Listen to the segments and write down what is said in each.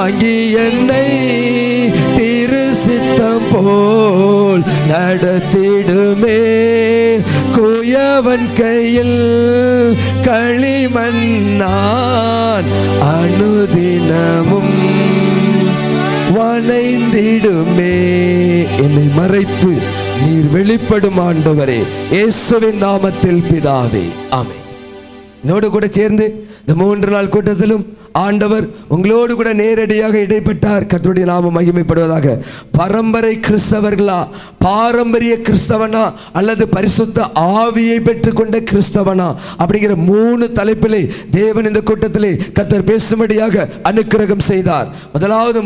தாங்கி என்னை திரு சித்தம் போல் நடத்திடுமே. குயவன் கையில் களிமண்ணான் அனுதினமும் வணைந்திடுமே. என்னை மறைத்து நீர் வெளிப்படும் ஆண்டவரே, இயேசுவின் நாமத்தில் பிதாவே, ஆமென். என்னோடு கூட சேர்ந்து இந்த 3 நாள் கூட்டத்திலும் ஆண்டவர் உங்களோடு கூட நேரடியாக இடைப்பட்டார். கர்த்தருடைய நாமம் மகிமைப்படுவதாக. பரம்பரை கிறிஸ்தவர்களா, பாரம்பரிய கிறிஸ்தவனா, அல்லது பரிசுத்த ஆவியை பெற்றுக்கொண்ட கிறிஸ்தவனா அப்படிங்கிற 3 தலைப்பிலே தேவன் இந்த கூட்டத்திலே கர்த்தர் பேசும்படியாக அனுக்கிரகம் செய்தார்.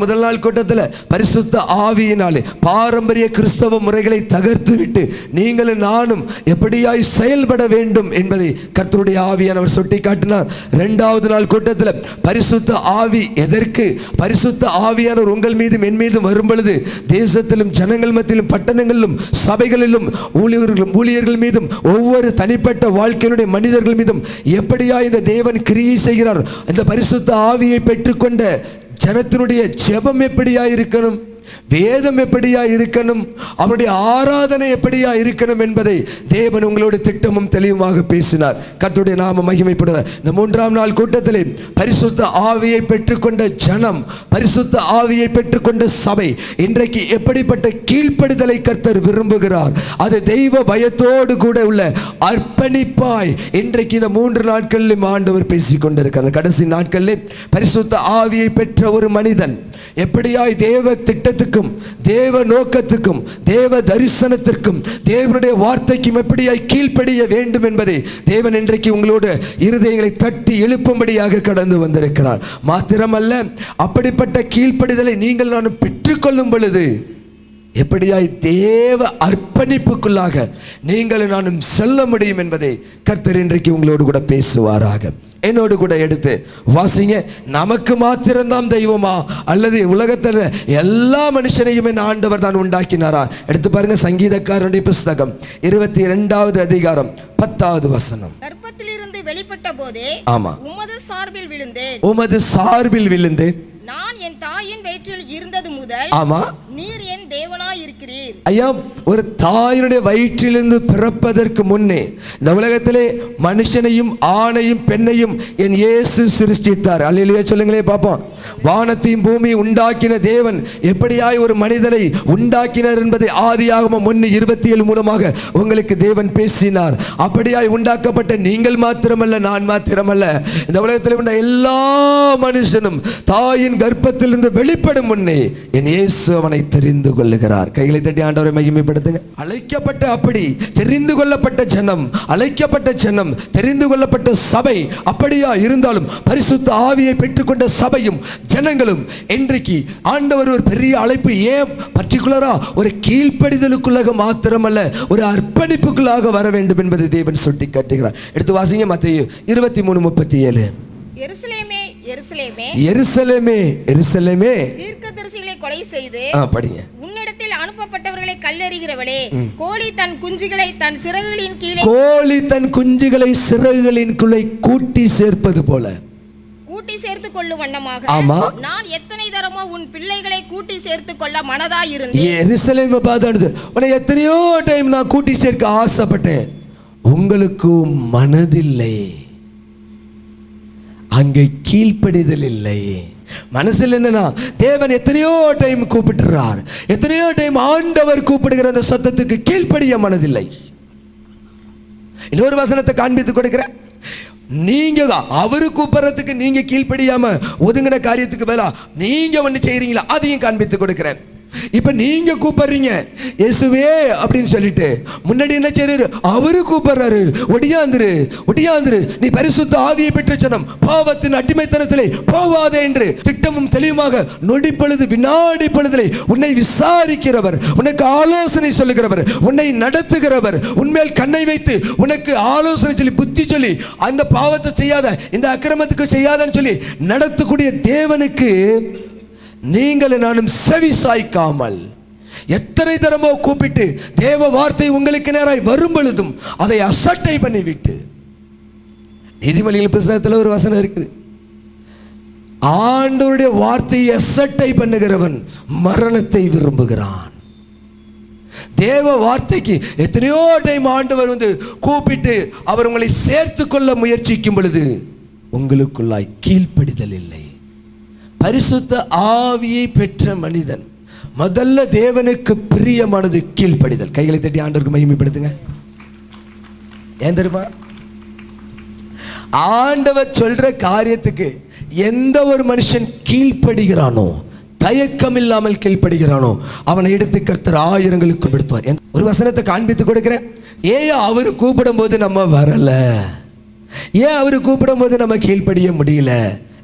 முதல் நாள் கூட்டத்தில் பரிசுத்த ஆவியினாலே பாரம்பரிய கிறிஸ்தவ முறைகளை தகர்த்து விட்டு நீங்களும் நானும் எப்படியாய் செயல்பட வேண்டும் என்பதை கர்த்தருடைய ஆவியானவர் சுட்டி காட்டினார். 2வது நாள் கூட்டத்தில் பரிசுத்த ஆவி எதற்கு? பரிசுத்த ஆவியானவர் உங்கள் மீதும் என் மீதும் வரும் பொழுது தேசத்திலும் ஜனங்கள் மத்தியிலும் பட்டணங்களிலும் சபைகளிலும் ஊழியர்கள் மீதும் ஒவ்வொரு தனிப்பட்ட வாழ்க்கையினுடைய மனிதர்கள் மீதும் எப்படியா இந்த தேவன் கிரியை செய்கிறார். இந்த பரிசுத்த ஆவியை பெற்றுக்கொண்ட ஜனத்தினுடைய ஜெபம் எப்படியா இருக்கணும், வேதம் எப்படியா இருக்கணும், அவருடைய ஆராதனை எப்படியா இருக்கணும் என்பதை தேவன் உங்களோட திட்டமும் தெளிவுமாக பேசினார். கர்த்தருடைய நாமம் மகிமைப்படுவார். இந்த 3ஆம் நாள் கூட்டத்திலே பரிசுத்த ஆவியை பெற்றுக்கொண்ட ஜனம், பரிசுத்த ஆவியை பெற்றுக்கொண்ட சபை இன்றைக்கு எப்படிப்பட்ட கீழ்ப்படிதலை கர்த்தர் விரும்புகிறார். அது தெய்வ பயத்தோடு கூட உள்ள அர்ப்பணிப்பாய் இன்றைக்கு இந்த 3 நாட்களிலும் ஆண்டவர் பேசிக்கொண்டிருக்கிறார். கடைசி நாட்களிலே பரிசுத்த ஆவியை பெற்ற ஒரு மனிதன் எப்படியாய் தேவ திட்டத்துக்கும் தேவ நோக்கத்துக்கும் தேவ தரிசனத்திற்கும் தேவனுடைய வார்த்தைக்கும் எப்படியாய் கீழ்ப்படிய வேண்டும் என்பதை தேவன் இன்றைக்கு உங்களோட இருதயங்களை தட்டி எழுப்பும்படியாக கடந்து வந்திருக்கிறார். மாத்திரமல்ல, அப்படிப்பட்ட கீழ்ப்படிதலை நீங்கள் நான் பெற்றுக்கொள்ளும் பொழுது எப்படியாய் தேவ அர்ப்பணிப்புக்குள்ளாக நீங்கள் நானும் செல்ல முடியும் என்பதை கர்த்தர் இன்றைக்கு உங்களோடு கூட பேசுவாராக. என்னோடு கூட எடுத்து வாசிங்க. நமக்கு மாத்திரம்தான் தெய்வமா, அல்லது உலகத்தில் எல்லா மனுஷனையுமே ஆண்டவர் தான் உண்டாக்கினாரா? எடுத்து பாருங்க, சங்கீதக்காரனுடைய புஸ்தகம் 22வது அதிகாரம் 10வது வசனம். கர்ப்பத்திலிருந்து வெளிப்பட்ட போதே ஆமா உமது சார்பில் விழுந்தேன். நான் என் தாயின் வயிற்றில் இருந்தது முதல் ஆமா நீர் என் தேவனாய் இருக்கிறீர். ஐயா, ஒரு தாயினுடைய வயிற்றிலிருந்து பிறப்பதற்கு முன்னே இந்த உலகத்திலே மனுஷனையும் ஆணையும் பெண்ணையும் என் இயேசு சிருஷ்டித்தார். அல்லேலூயா சொல்லுங்களே பாப்போம். வானத்தையும் பூமியை உண்டாக்கின தேவன் எப்படியாய் ஒரு மனிதனை உண்டாக்கினார் என்பதை ஆதியாகமம் 1:27 மூலமாக உங்களுக்கு தேவன் பேசினார். அப்படியாய் உண்டாக்கப்பட்ட நீங்கள் மாத்திரமல்ல, நான் மாத்திரமல்ல, இந்த உலகத்தில் உள்ள எல்லா மனுஷனும் தாயின் கர்ப்பத்திலிருந்து வெளிப்படும் முன்னே என் இயேசு அவனை தெரிந்து கொள்ளுகிறார். கைகளை தட்டி ஆண்டவரை மகிமைப்படுத்துங்க. அழைக்கப்பட்ட, அப்படி தெரிந்து கொள்ளப்பட்ட ஜனம், அழைக்கப்பட்ட ஜனம், தெரிந்து கொள்ளப்பட்ட சபை அப்படியா இருந்தாலும் பரிசுத்த ஆவியை பெற்றுக்கொண்ட சபையும் ஜனங்களும் இன்றைக்கு ஆண்டவர் ஒரு பெரிய அழைப்பு, ஏன் பர்டிகுலரா ஒரு கீழ்ப்படிதலுக்குள்ளாக மாத்திரமல்ல, ஒரு அர்ப்பணிப்புக்குள்ளாக வர வேண்டும் என்பதை தேவன் சுட்டி காட்டுகிறார். எடுத்து வாசிங்க, மத்தேயு 23:37. எருசலேமே எருசலேமே எருசலேமே எருசலேமே, தீர்க்கதரிசிகளை கொலை செய்து படிங்க, உன்னிடத்தில் அனுப்பப்பட்டவர்களை கல்லெறிகிறவளே, கோழி தன் குஞ்சுகளை தன் சிறகுகளின் கீழே கூட்டி சேர்ப்பது போல கூட்டி சேர்த்து கொள்ளும் வண்ணமாக நான் எத்தனை தரமோ உன் பிள்ளைகளை கூட்டி சேர்த்து கொள்ள மனதாய் இருந்தேன். எருசலேமை பார்த்து உன்னை எத்தனையோ டைம் நான் கூட்டி சேர்க்க ஆசைப்பட்டேன், உங்களுக்கு மனதில்லை, அங்கே கீழ்ப்படிதல் இல்லை. மனசில் என்னன்னா, தேவன் எத்தனையோ டைம் கூப்பிடுறார், எத்தனையோ டைம் ஆண்டவர் கூப்பிடுகிற அந்த சத்தத்துக்கு கீழ்ப்படிய மனதில்லை. இன்னொரு வசனத்தை காண்பித்து கொடுக்கிறேன். நீங்க அவரு கூப்பிடுறதுக்கு நீங்க கீழ்ப்படியாம ஒதுங்கின காரியத்துக்கு பதிலா நீங்க ஒண்ணு செய்றீங்களா, அதையும் காண்பித்து கொடுக்கிறேன். இப்ப நீங்க கூப்பிடுறீங்க இயேசுவே அப்படின்னு சொல்லிட்டு, முன்னாடி என்ன செய்றாரு, அவரு கூப்பிடுறாரு, ஒடியாந்துரு ஒடியாந்துரு, நீ பரிசுத்த ஆவியை பெற்ற ஜனம், பாவத்தின் அடிமைத்தனத்திலே போவாதே என்று திட்டமும் தெளிவாக நொடி பொழுது வினாடி பொழுதிலே உன்னை விசாரிக்கிறவர், உனக்கு ஆலோசனை சொல்லுகிறவர், உன்னை நடத்துகிறவர், உன்மேல் கண்ணை வைத்து உனக்கு ஆலோசனை சொல்லி புத்தி சொல்லி அந்த பாவத்தை செய்யாத, இந்த அக்கிரமத்துக்கு செய்யாதன்னு சொல்லி நடத்தக்கூடிய தேவனுக்கு நீங்கள் நானும் செவி சாய்க்காமல் எத்தனை தரமோ கூப்பிட்டு தேவ வார்த்தை உங்களுக்கு நேராய் வரும் பொழுதும் அதை அசட்டை பண்ணிவிட்டு, நீதிமொழிகள் புத்தகத்தில் ஒரு வசனம் இருக்குது, ஆண்டவருடைய வார்த்தையை அசட்டை பண்ணுகிறவன் மரணத்தை விரும்புகிறான். தேவ வார்த்தைக்கு எத்தனையோ டைம் ஆண்டவர் வந்து கூப்பிட்டு அவர் உங்களை சேர்த்து கொள்ள முயற்சிக்கும் பொழுது உங்களுக்குள்ளாய் கீழ்ப்படிதல் இல்லை. பரிசுத்த ஆவியை பெற்ற மனிதன் முதல்ல தேவனுக்கு பிரியமானது கீழ்ப்படிதல். கைகளை தட்டி ஆண்டவருக்கு மகிமைப்படுத்துங்க. ஏன் தெரியுமா? ஆண்டவர் சொல்ற காரியத்துக்கு எந்த ஒரு மனுஷன் கீழ்ப்படுகிறானோ, தயக்கம் இல்லாமல் கீழ்ப்படுகிறானோ, அவனை எடுத்து கர்த்தர் ஆயிரங்களுக்கு படுத்துவார். ஒரு வசனத்தை காண்பித்து கொடுக்கிறேன். ஏன் அவரு கூப்பிடும் போது நம்ம வரல? ஏன் அவரு கூப்பிடும் போது நம்ம கீழ்ப்படிய முடியல?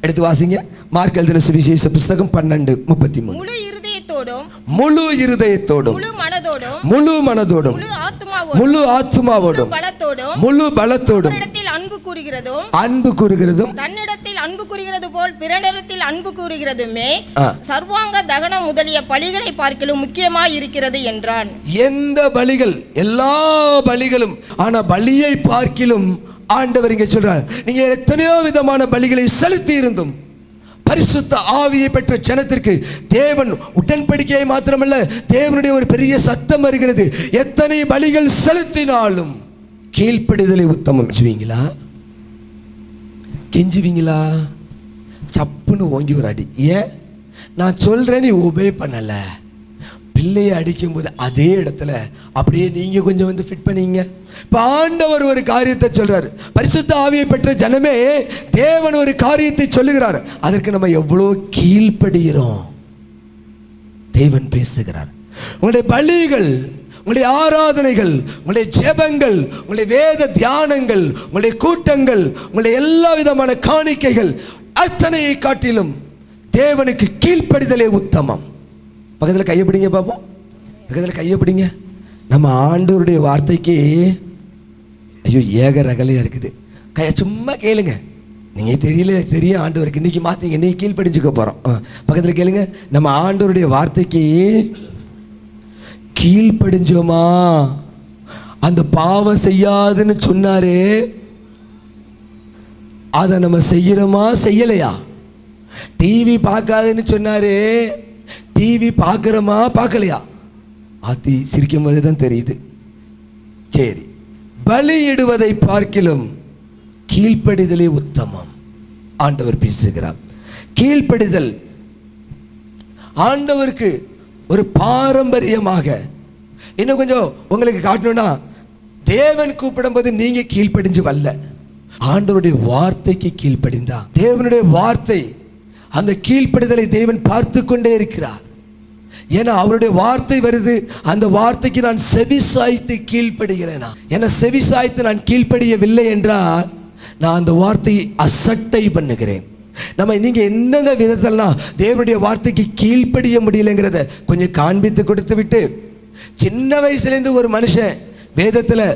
எடுத்து வாசிங்க. மார்க் எழுதின சுவிசேஷ புஸ்தகம் 12:33. முழு இருதயத்தோடும், முழு மனதோடும், முழு ஆத்துமாவோடும், முழு பலத்தோடும் அன்பு கூறுகிறதும், தன்னிடத்தில் அன்பு கூறுகிறது போல் பிறனிடத்தில் அன்பு கூறுகிறதுமே சர்வாங்க தகனம் முதலிய பலிகளை பார்க்கிலும் முக்கியமாய் இருக்கிறது என்றான். எந்த பலிகள், எல்லா பலிகளும், ஆனா பலியை பார்க்கிலும் ஆண்டவர் இங்கே சொல்றார், நீங்க எத்தனையோ விதமான பலிகளை செலுத்தி இருந்தும் பரிசுத்த ஆவியை பெற்ற ஜனத்திற்கு தேவன் உடன்படிக்கையை மாத்திரமல்ல, தேவனுடைய ஒரு பெரிய சத்தம் வருகிறது. எத்தனை பலிகள் செலுத்தினாலும் கீழ்ப்படிதலை உத்தமம். செய்வீங்களா? கெஞ்சுவீங்களா? சப்புன்னு ஓங்கி ஒரு அடி. ஏன்? நான் சொல்றேன் நீ ஒபே பண்ணல. பிள்ளையை அடிக்கும் போது அதே இடத்துல அப்படியே நீங்க கொஞ்சம் வந்து ஃபிட் பண்ணீங்க. இப்ப ஆண்டவர் ஒரு காரியத்தை சொல்றாரு. பரிசுத்த ஆவியை பெற்ற ஜனமே, தேவன் ஒரு காரியத்தை சொல்லுகிறார். அதற்கு நம்ம எவ்வளவு கீழ்ப்படுகிறோம்? தேவன் பேசுகிறார். உங்களுடைய பலிகள், உங்களுடைய ஆராதனைகள், உங்களுடைய ஜெபங்கள், உங்களுடைய வேத தியானங்கள், உங்களுடைய கூட்டங்கள், உங்களுடைய எல்லா விதமான காணிக்கைகள் அத்தனையை காட்டிலும் தேவனுக்கு கீழ்ப்படிதலே உத்தமம். பக்கத்தில் கையப்பிடிங்க பார்ப்போம். பக்கத்தில் கையப்பிடிங்க. நம்ம ஆண்டவருடைய வார்த்தைக்கு ஐயோ ஏக ரகலையாக இருக்குது. கையை சும்மா கேளுங்க. நீங்கள் தெரியல தெரியும் ஆண்டவருக்கு இன்னைக்கு மாற்றிங்க, இன்னைக்கு கீழ்ப்படிஞ்சுக்க போகிறோம். பக்கத்தில் கேளுங்க. நம்ம ஆண்டவருடைய வார்த்தைக்கு கீழ்ப்படிஞ்சோமா? அந்த பாவம் செய்யாதுன்னு சொன்னாரு, அதை நம்ம செய்யறோமா செய்யலையா? டிவி பார்க்காதுன்னு சொன்னாரு, டிவி பார்க்குறோமா பார்க்கலையா? ஆத்தி சிரிக்கும் போது தான் தெரியுது. சரி, பலியிடுவதை பார்க்கிலும் கீழ்ப்படிதலே உத்தமம். ஆண்டவர் பேசுகிறார். கீழ்ப்படிதல் ஆண்டவருக்கு ஒரு பாரம்பரியமாக. இன்னும் கொஞ்சம் உங்களுக்கு காட்டணும்னா, தேவன் கூப்பிடும் போது நீங்க கீழ்ப்படிஞ்சு வரல, ஆண்டவருடைய வார்த்தைக்கு கீழ்ப்படிந்தா தேவனுடைய வார்த்தை, அந்த கீழ்ப்படிதலை தேவன் பார்த்து கொண்டே இருக்கிறார். ஏன்னா அவருடைய வார்த்தை வருது, அந்த வார்த்தைக்கு நான் செவி சாய்த்து கீழ்ப்படுகிறேனா? ஏன்னா செவி சாய்த்து நான் கீழ்ப்படியவில்லை என்றால் நான் அந்த வார்த்தையை அசட்டை பண்ணுகிறேன். நம்ம நீங்க எந்தெந்த விதத்திலாம் தேவனுடைய வார்த்தைக்கு கீழ்ப்படிய முடியலைங்கிறத கொஞ்சம் காண்பித்து கொடுத்து விட்டு, சின்ன வயசுலேருந்து ஒரு மனுஷன் வேதத்தில்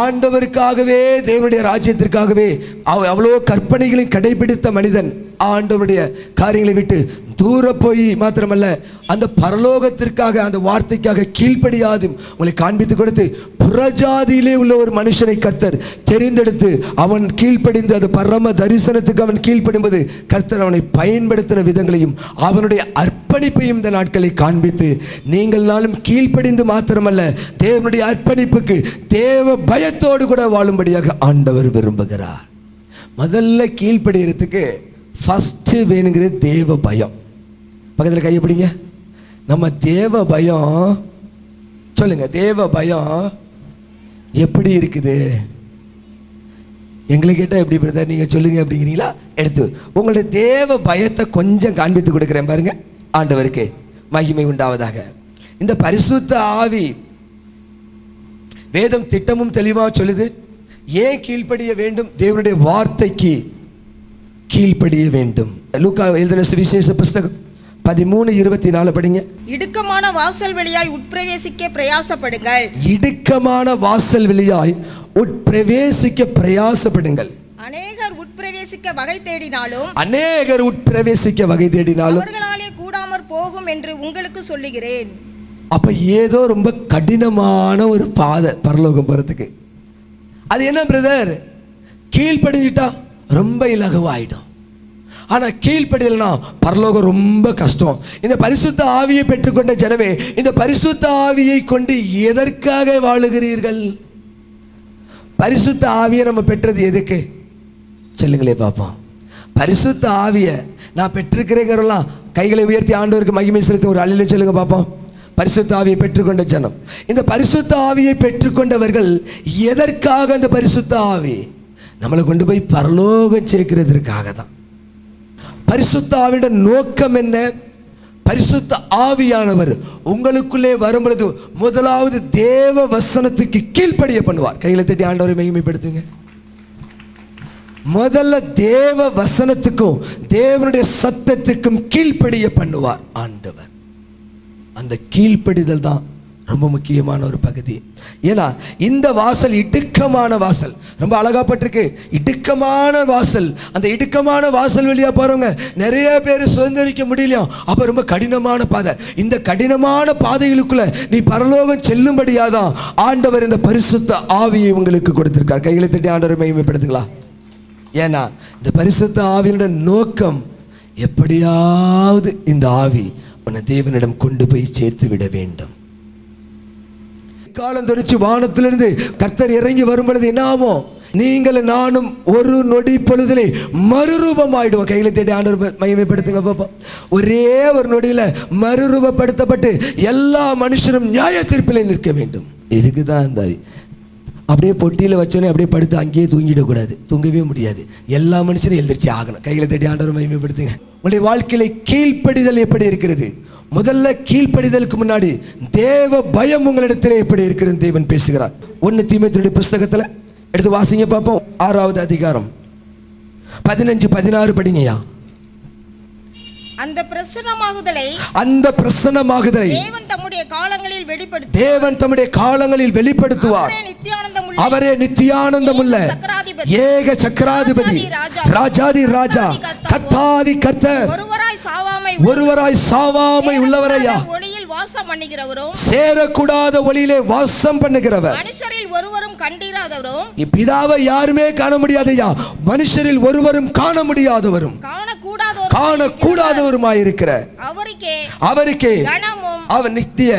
ஆண்டவருக்காகவே, தேவனுடைய ராஜ்யத்திற்காகவே அவ்வளோ கற்பனைகளையும் கடைபிடித்த மனிதன் ஆண்டவருடைய காரியங்களை விட்டு தூர போய் மாத்திரமல்ல, அந்த பரலோகத்திற்காக, அந்த வார்த்தைக்காக கீழ்ப்படியாது உங்களை காண்பித்து கொடுத்து, புறஜாதியிலே உள்ள ஒரு மனுஷனை கர்த்தர் தெரிந்தெடுத்து அவன் கீழ்ப்படிந்து அந்த பரம தரிசனத்துக்கு அவன் கீழ்ப்படிம்போது கர்த்தர் அவனை பயன்படுத்தின விதங்களையும் அவனுடைய அர்ப்பணிப்பையும் இந்த நாட்களை காண்பித்து, நீங்கள் நாளும் கீழ்ப்படிந்து மாத்திரமல்ல, தேவனுடைய அர்ப்பணிப்புக்கு தேவ பயத்தோடு கூட வாழும்படியாக ஆண்டவர் விரும்புகிறார். முதல்ல கீழ்ப்படிகிறதுக்கு ஃபஸ்ட்டு வேணுங்கிறது தேவ பயம். பக்கத்தில் கையப்பிடிங்க. நம்ம தேவ பயம், சொல்லுங்க, தேவ பயம் எப்படி இருக்குது? எங்களை கேட்டால் எப்படி பிரதர் நீங்கள் சொல்லுங்க அப்படிங்கிறீங்களா? எடுத்து உங்களுடைய தேவ பயத்தை கொஞ்சம் காண்பித்து கொடுக்குறேன் பாருங்க. ஆண்டவருக்கு மகிமை உண்டாவதாக. இந்த பரிசுத்த ஆவி வேதம் திட்டமும் தெளிவாக சொல்லுது. ஏன் கீழ்ப்படிய வேண்டும்? தேவனுடைய வார்த்தைக்கு கீழ்ப்படிய வேண்டும். லூக்கா எழுதின சுவிசேஷ புஸ்தகம் 13:24 படிங்க. இடுக்கமான வாசல் வழியாய் உட்பிரவேசிக்க பிரயாசப்படுங்கள். இடுக்கமான வாசல் வழியாய் உட்பிரவேசிக்க பிரயாசப்படுங்கள். அநேகர் உட்பிரவேசிக்க வகை தேடினாலும், அவர்களாலே கூடாமற் போகும் என்று உங்களுக்கு சொல்லுகிறேன். அப்ப ஏதோ ரொம்ப கடினமான ஒரு பாதை பரலோகம் போறதுக்கு. அது என்ன பிரதர்? கீழ்ப்படிஞ்சிட்டா ரொம்ப இலகுவாயிடும். ஆனா கீழ்ப்படியலைன்னா பரலோகம் ரொம்ப கஷ்டம். இந்த பரிசுத்த ஆவியை பெற்றுக்கொண்ட ஜனமே, இந்த பரிசுத்த ஆவியை கொண்டு எதற்காக வாழுகிறீர்கள்? பரிசுத்த ஆவியை நம்ம பெற்றது எதுக்கு சொல்லுங்களே பார்ப்போம். பரிசுத்த ஆவியை நான் பெற்றிருக்கிறேங்கிறலாம் கைகளை உயர்த்தி ஆண்டவருக்கு மகிமை செலுத்த ஒரு அல்லேலூயா சொல்லுங்க பார்ப்போம். பரிசுத்த ஆவியை பெற்றுக்கொண்ட ஜனம், இந்த பரிசுத்த ஆவியை பெற்றுக்கொண்டவர்கள் எதற்காக? அந்த பரிசுத்த ஆவி நம்மளை கொண்டு போய் பரலோகம் சேர்க்கிறதுக்காக தான். பரிசுத்த ஆவியோட நோக்கம் என்ன? பரிசுத்த ஆவியானவர் உங்களுக்குள்ளே வரும்பொழுது முதலாவது தேவ வசனத்துக்கு கீழ்ப்படிய பண்ணுவார். கையில தட்டி ஆண்டவரை மகிமைப்படுத்துங்க. முதல்ல தேவ வசனத்துக்கும் தேவனுடைய சத்தத்துக்கும் கீழ்ப்படிய பண்ணுவார் ஆண்டவர். அந்த கீழ்ப்படிதல் தான் ரொம்ப முக்கியமான ஒரு பகுதி. ஏன்னா இந்த வாசல் இடுக்கமான வாசல், ரொம்ப அழகாப்பட்டிருக்கு. இடுக்கமான வாசல். அந்த இடுக்கமான வாசல் வழியா போறவங்க நிறைய பேர் சுதந்திரிக்க முடியலையா? அப்ப ரொம்ப கடினமான பாதை. இந்த கடினமான பாதைகளுக்குள்ள நீ பரலோகம் செல்லும்படியாதான் ஆண்டவர் இந்த பரிசுத்த ஆவியை உங்களுக்கு கொடுத்திருக்கார். கைகளை தட்டி ஆண்டவரை மகிமைப்படுத்துங்களா? ஏன்னா இந்த பரிசுத்த ஆவியோட நோக்கம் எப்படியாவது இந்த ஆவி உன்னை தேவனிடம் கொண்டு போய் சேர்த்து விட வேண்டும். காலம் தொழிச்சு வானத்திலிருந்து கர்த்தர் இறங்கி வரும் பொழுது என்ன ஆகும்? நீங்கள் நானும் ஒரு நொடி பொழுதிலே மறுரூபமாயிடுவோம். கையில தேடி ஆண்டவர் மகிமைப்படுத்துங்க பாப்பா. ஒரே ஒரு நொடியில மறுரூபப்படுத்தப்பட்டு எல்லா மனுஷரும் நியாய தீர்ப்பில் நிற்க வேண்டும். இதுக்குதான் அந்த அப்படியே பொட்டியில் வச்சோன்னே அப்படியே படுத்து அங்கேயே தூங்கிடக்கூடாது, தூங்கவே முடியாது. எல்லா மனுஷரும் எழுந்திரிச்சு ஆகணும். கையில் தேடி ஆண்டவர் மகிமைப்படுத்துங்க. உங்களுடைய வாழ்க்கையில கீழ்ப்படிதல் எப்படி இருக்கிறது? முதல்ல கீழ்ப்படிதலுக்கு முன்னாடி தேவ பயம் உங்களிடத்தில் எப்படி இருக்கிறது தேவன் பேசுகிறார். 1 தீமோத்தேயுடைய புஸ்தகத்தில் எடுத்து வாசிங்க பார்ப்போம். 6வது அதிகாரம் 15-16 படிங்கயா. அந்த பிரசன்னமாகுதலை தேவன் தம்முடைய காலங்களில் வெளிப்படுத்துவார். அவரே நித்தியானந்தமுள்ள ஏக சக்கராதிபதி, ராஜாதி ராஜா, கர்த்தாதி கர்த்தர், ஒருவராய் சாவாமை உள்ளவரையா, ஒளியில் வாசம் பண்ணுகிறவரும், சேரக்கூடாத ஒளியிலே வாசம் பண்ணுகிறவர், மனுஷரில் ஒருவரும் கண்டிராதவரும், பிதாவை யாருமே காண முடியாதையா, மனுஷரில் ஒருவரும் காண முடியாதவரும் காணக்கூடாதவருமாயிருக்கிற அவருக்கே அவர் நித்திய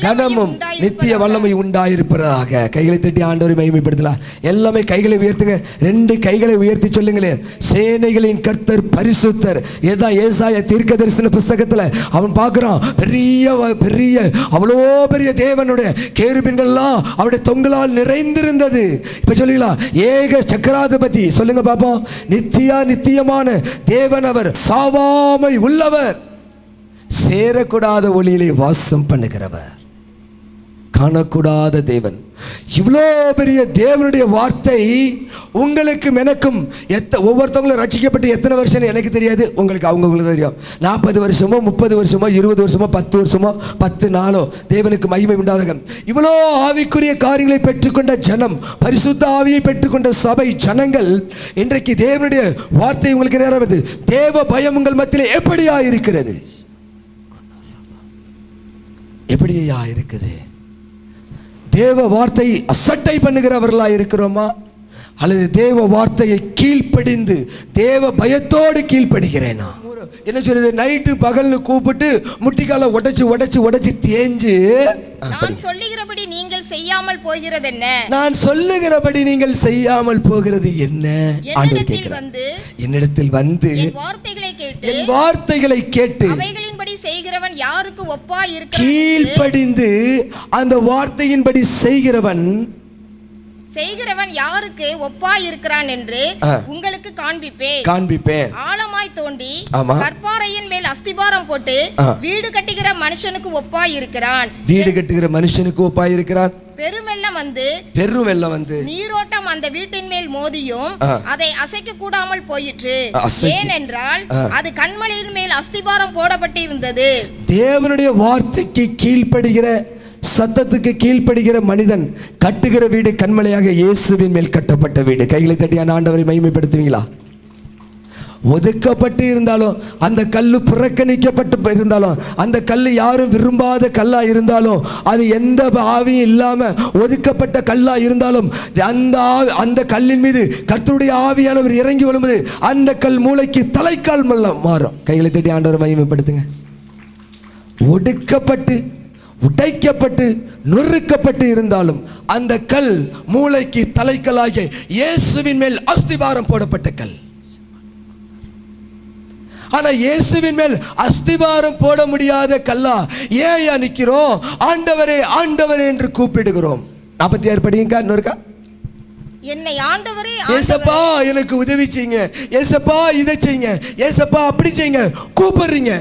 கனமும் நித்திய வல்லமை உண்டாயிருப்பதாக. கைகளை தட்டி ஆண்டவரை மகிமைப்படுத்தலாம். எல்லாமே கைகளை உயர்த்துங்க. 2 கைகளை உயர்த்தி சொல்லுங்களேன். சேனைகளின் கர்த்தர் பரிசுத்தர். ஏதான் ஏசாயா தீர்க்கதரிசன புஸ்தகத்துல அவன் பார்க்கிறான், பெரிய அவ்வளோ பெரிய தேவனுடைய கேருபீன்கள்லாம் அவருடைய தொங்கலால் நிறைந்திருந்தது. இப்ப சொல்லிக்கலாம் ஏக சக்கராதிபதி சொல்லுங்க பாப்போம். நித்தியமான தேவன் அவர், சாவாமை உள்ளவர், சேரக்கூடாத ஒளியிலே வாசம் பண்ணுகிறவர், காணக்கூடாத தேவன். இவ்வளோ பெரிய தேவனுடைய வார்த்தை உங்களுக்கும் எனக்கும் ஒவ்வொருத்தவங்களும் ரட்சிக்கப்பட்டு எத்தனை வருஷம் எனக்கு தெரியாது, உங்களுக்கு தெரியும். 40 வருஷமோ 30 வருஷமோ 20 வருஷமோ 10 வருஷமோ 10 நாளோ தேவனுக்கு மகிமை உண்டாதாக. இவ்வளோ ஆவிக்குரிய காரியங்களை பெற்றுக்கொண்ட ஜனம், பரிசுத்த ஆவியை பெற்றுக்கொண்ட சபை ஜனங்கள், இன்றைக்கு தேவனுடைய வார்த்தை உங்களுக்கு நேரம் வருது. தேவ பயம் உங்கள் மத்தியிலே எப்படியா இருக்கிறது? எப்படியா இருக்குது? தேவ வார்த்தை அசட்டை பண்ணுகிறவர்களா இருக்கிறோமா? அல்லது தேவ வார்த்தையை கீழ்ப்படிந்து தேவ பயத்தோடு கீழ்ப்படுகிறேனா? என்ன சொல்றது? நைட்டு பகல்னு கூப்பிட்டு முட்டிக்கால உடைச்சு தேஞ்சு, நான் சொல்லுகிறபடி நீங்கள் செய்யாமல் போகிறது என்ன? நான் சொல்லுகிறபடி நீங்கள் செய்யாமல் போகிறது என்ன? ஆண்டவர் கேட்கிறார். என்னிடத்தில் வந்து என் வார்த்தைகளை கேட்டு அவைகளின்படி செய்கிறவன் யாருக்கு ஒப்பாய் இருக்கிறான்? கீழ்ப்படிந்து அந்த வார்த்தையின்படி செய்கிறவன் யாருக்கு ஒப்பாய் இருக்கிறான் என்று உங்களுக்கு காண்பிப்பேன். ஆழமாய் தோண்டி கற்பாறையின் மேல் அஸ்திபாரம் போட்டு வீடு கட்டுகிற மனுஷனுக்கு ஒப்பாய் இருக்கிறான். பெருவெள்ளம் வந்து நீரோட்டம் அந்த வீட்டின் மேல் மோதியும் அதை அசைக்க கூடாமல் போயிற்று. ஏனென்றால் அது கண்மலையின் மேல் அஸ்திபாரம் போடப்பட்டிருந்தது. தேவனுடைய வார்த்தைக்கு கீழ்ப்படுகிற, சத்தத்துக்கு கீழ்ப்படுகிற மனிதன் கட்டுகிற வீடு கண்மலையாக இயேசுவின் மேல் கட்டப்பட்ட வீடு. கைகளை தட்டியான ஆண்டவரை மகிமைப்படுத்துவீங்களா? ஒதுக்கப்பட்டு இருந்தாலும், அந்த கல் புறக்கணிக்கப்பட்டு இருந்தாலும், அந்த கல் யாரும் விரும்பாத கல்லா இருந்தாலும், அது எந்த ஆவியும் இல்லாம ஒதுக்கப்பட்ட கல்லா இருந்தாலும், அந்த கல்லின் மீது கர்த்தருடைய ஆவியானவர் இறங்கி வரும்போது அந்த கல் மூளைக்கு தலைக்கால் மாறும். கைகளை தட்டி ஆண்டவரை மகிமைப்படுத்துங்க. ஒடுக்கப்பட்டு உடைக்கப்பட்டு நொறுக்கப்பட்டு இருந்தாலும் அந்த கல் மூளைக்கு தலைக்கல்லாகிய இயேசுவின் மேல் அஸ்திபாரம் போடப்பட்ட கல். ஆனா இயேசுவின் மேல் அஸ்திபாரம் போட முடியாத கல்லா ஏன் நிக்கிறோம்? ஆண்டவரே ஆண்டவரே என்று கூப்பிடுகிறோம். 46 படிங்க இன்னொருக்கா. என்னை ஆண்டவரே ஏசப்பா எனக்கு உதவி செய்யுங்க, ஏசப்பா இதை செய்யுங்க, ஏசப்பா அப்படி செய்யுங்க கூப்பிடுறீங்க